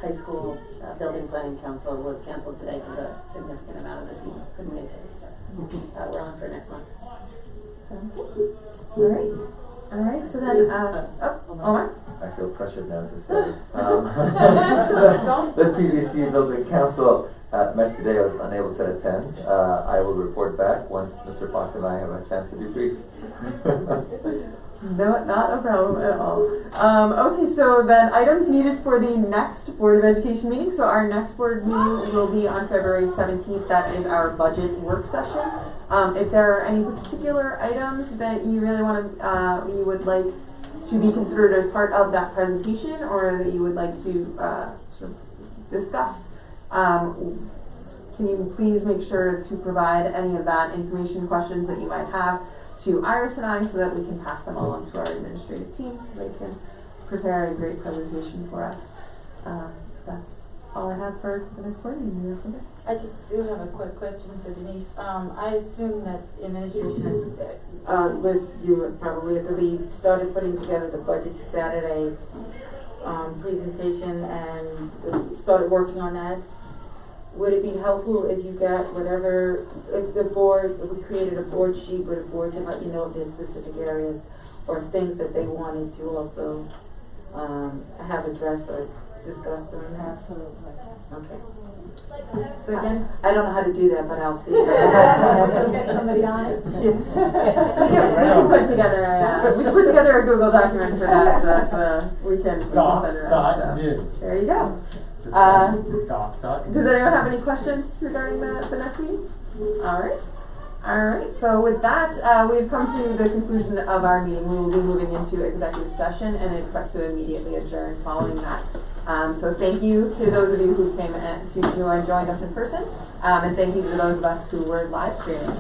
high school building planning council was canceled today because a significant amount of the team couldn't make it. We're on for next month. Sounds good. Alright, so then, Omar? I feel pressured now to say. The PVC Building Council met today. I was unable to attend. I will report back once Mr. Fox and I have a chance to debrief. No, not a problem at all. Okay, so then items needed for the next Board of Education meeting. So our next board meeting will be on February 17th. That is our budget work session. If there are any particular items that you really want to, you would like to be considered as part of that presentation, or that you would like to sort of discuss, can you please make sure to provide any of that information, questions that you might have to Iris and I, so that we can pass them along to our administrative team so they can prepare a great presentation for us. That's all I have for the next board meeting. I just do have a quick question for Denise. I assume that administration has, with you probably at the lead, started putting together the budget Saturday presentation and started working on that. Would it be helpful if you got whatever, if the board, if we created a board sheet where the board can let you know if there's specific areas or things that they wanted to also have addressed or discussed during that? Absolutely. Okay. So again, I don't know how to do that, but I'll see. Get somebody on it. Yes. we can put together a Google document for that we can send around. So. There you go. Does anyone have any questions regarding the next meeting? All right. So with that, we've come to the conclusion of our meeting. We will be moving into executive session and expect to immediately adjourn following that. So thank you to those of you who came to joined us in person, and thank you to those of us who were live streaming.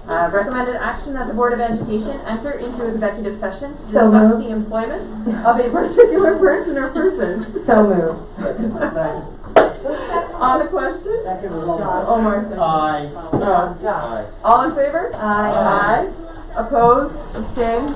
Recommended action that the Board of Education enter into executive session to discuss the employment of a particular person or persons. So moved. On the question? Omar said. Aye. All in favor? Aye. Opposed? Abstained?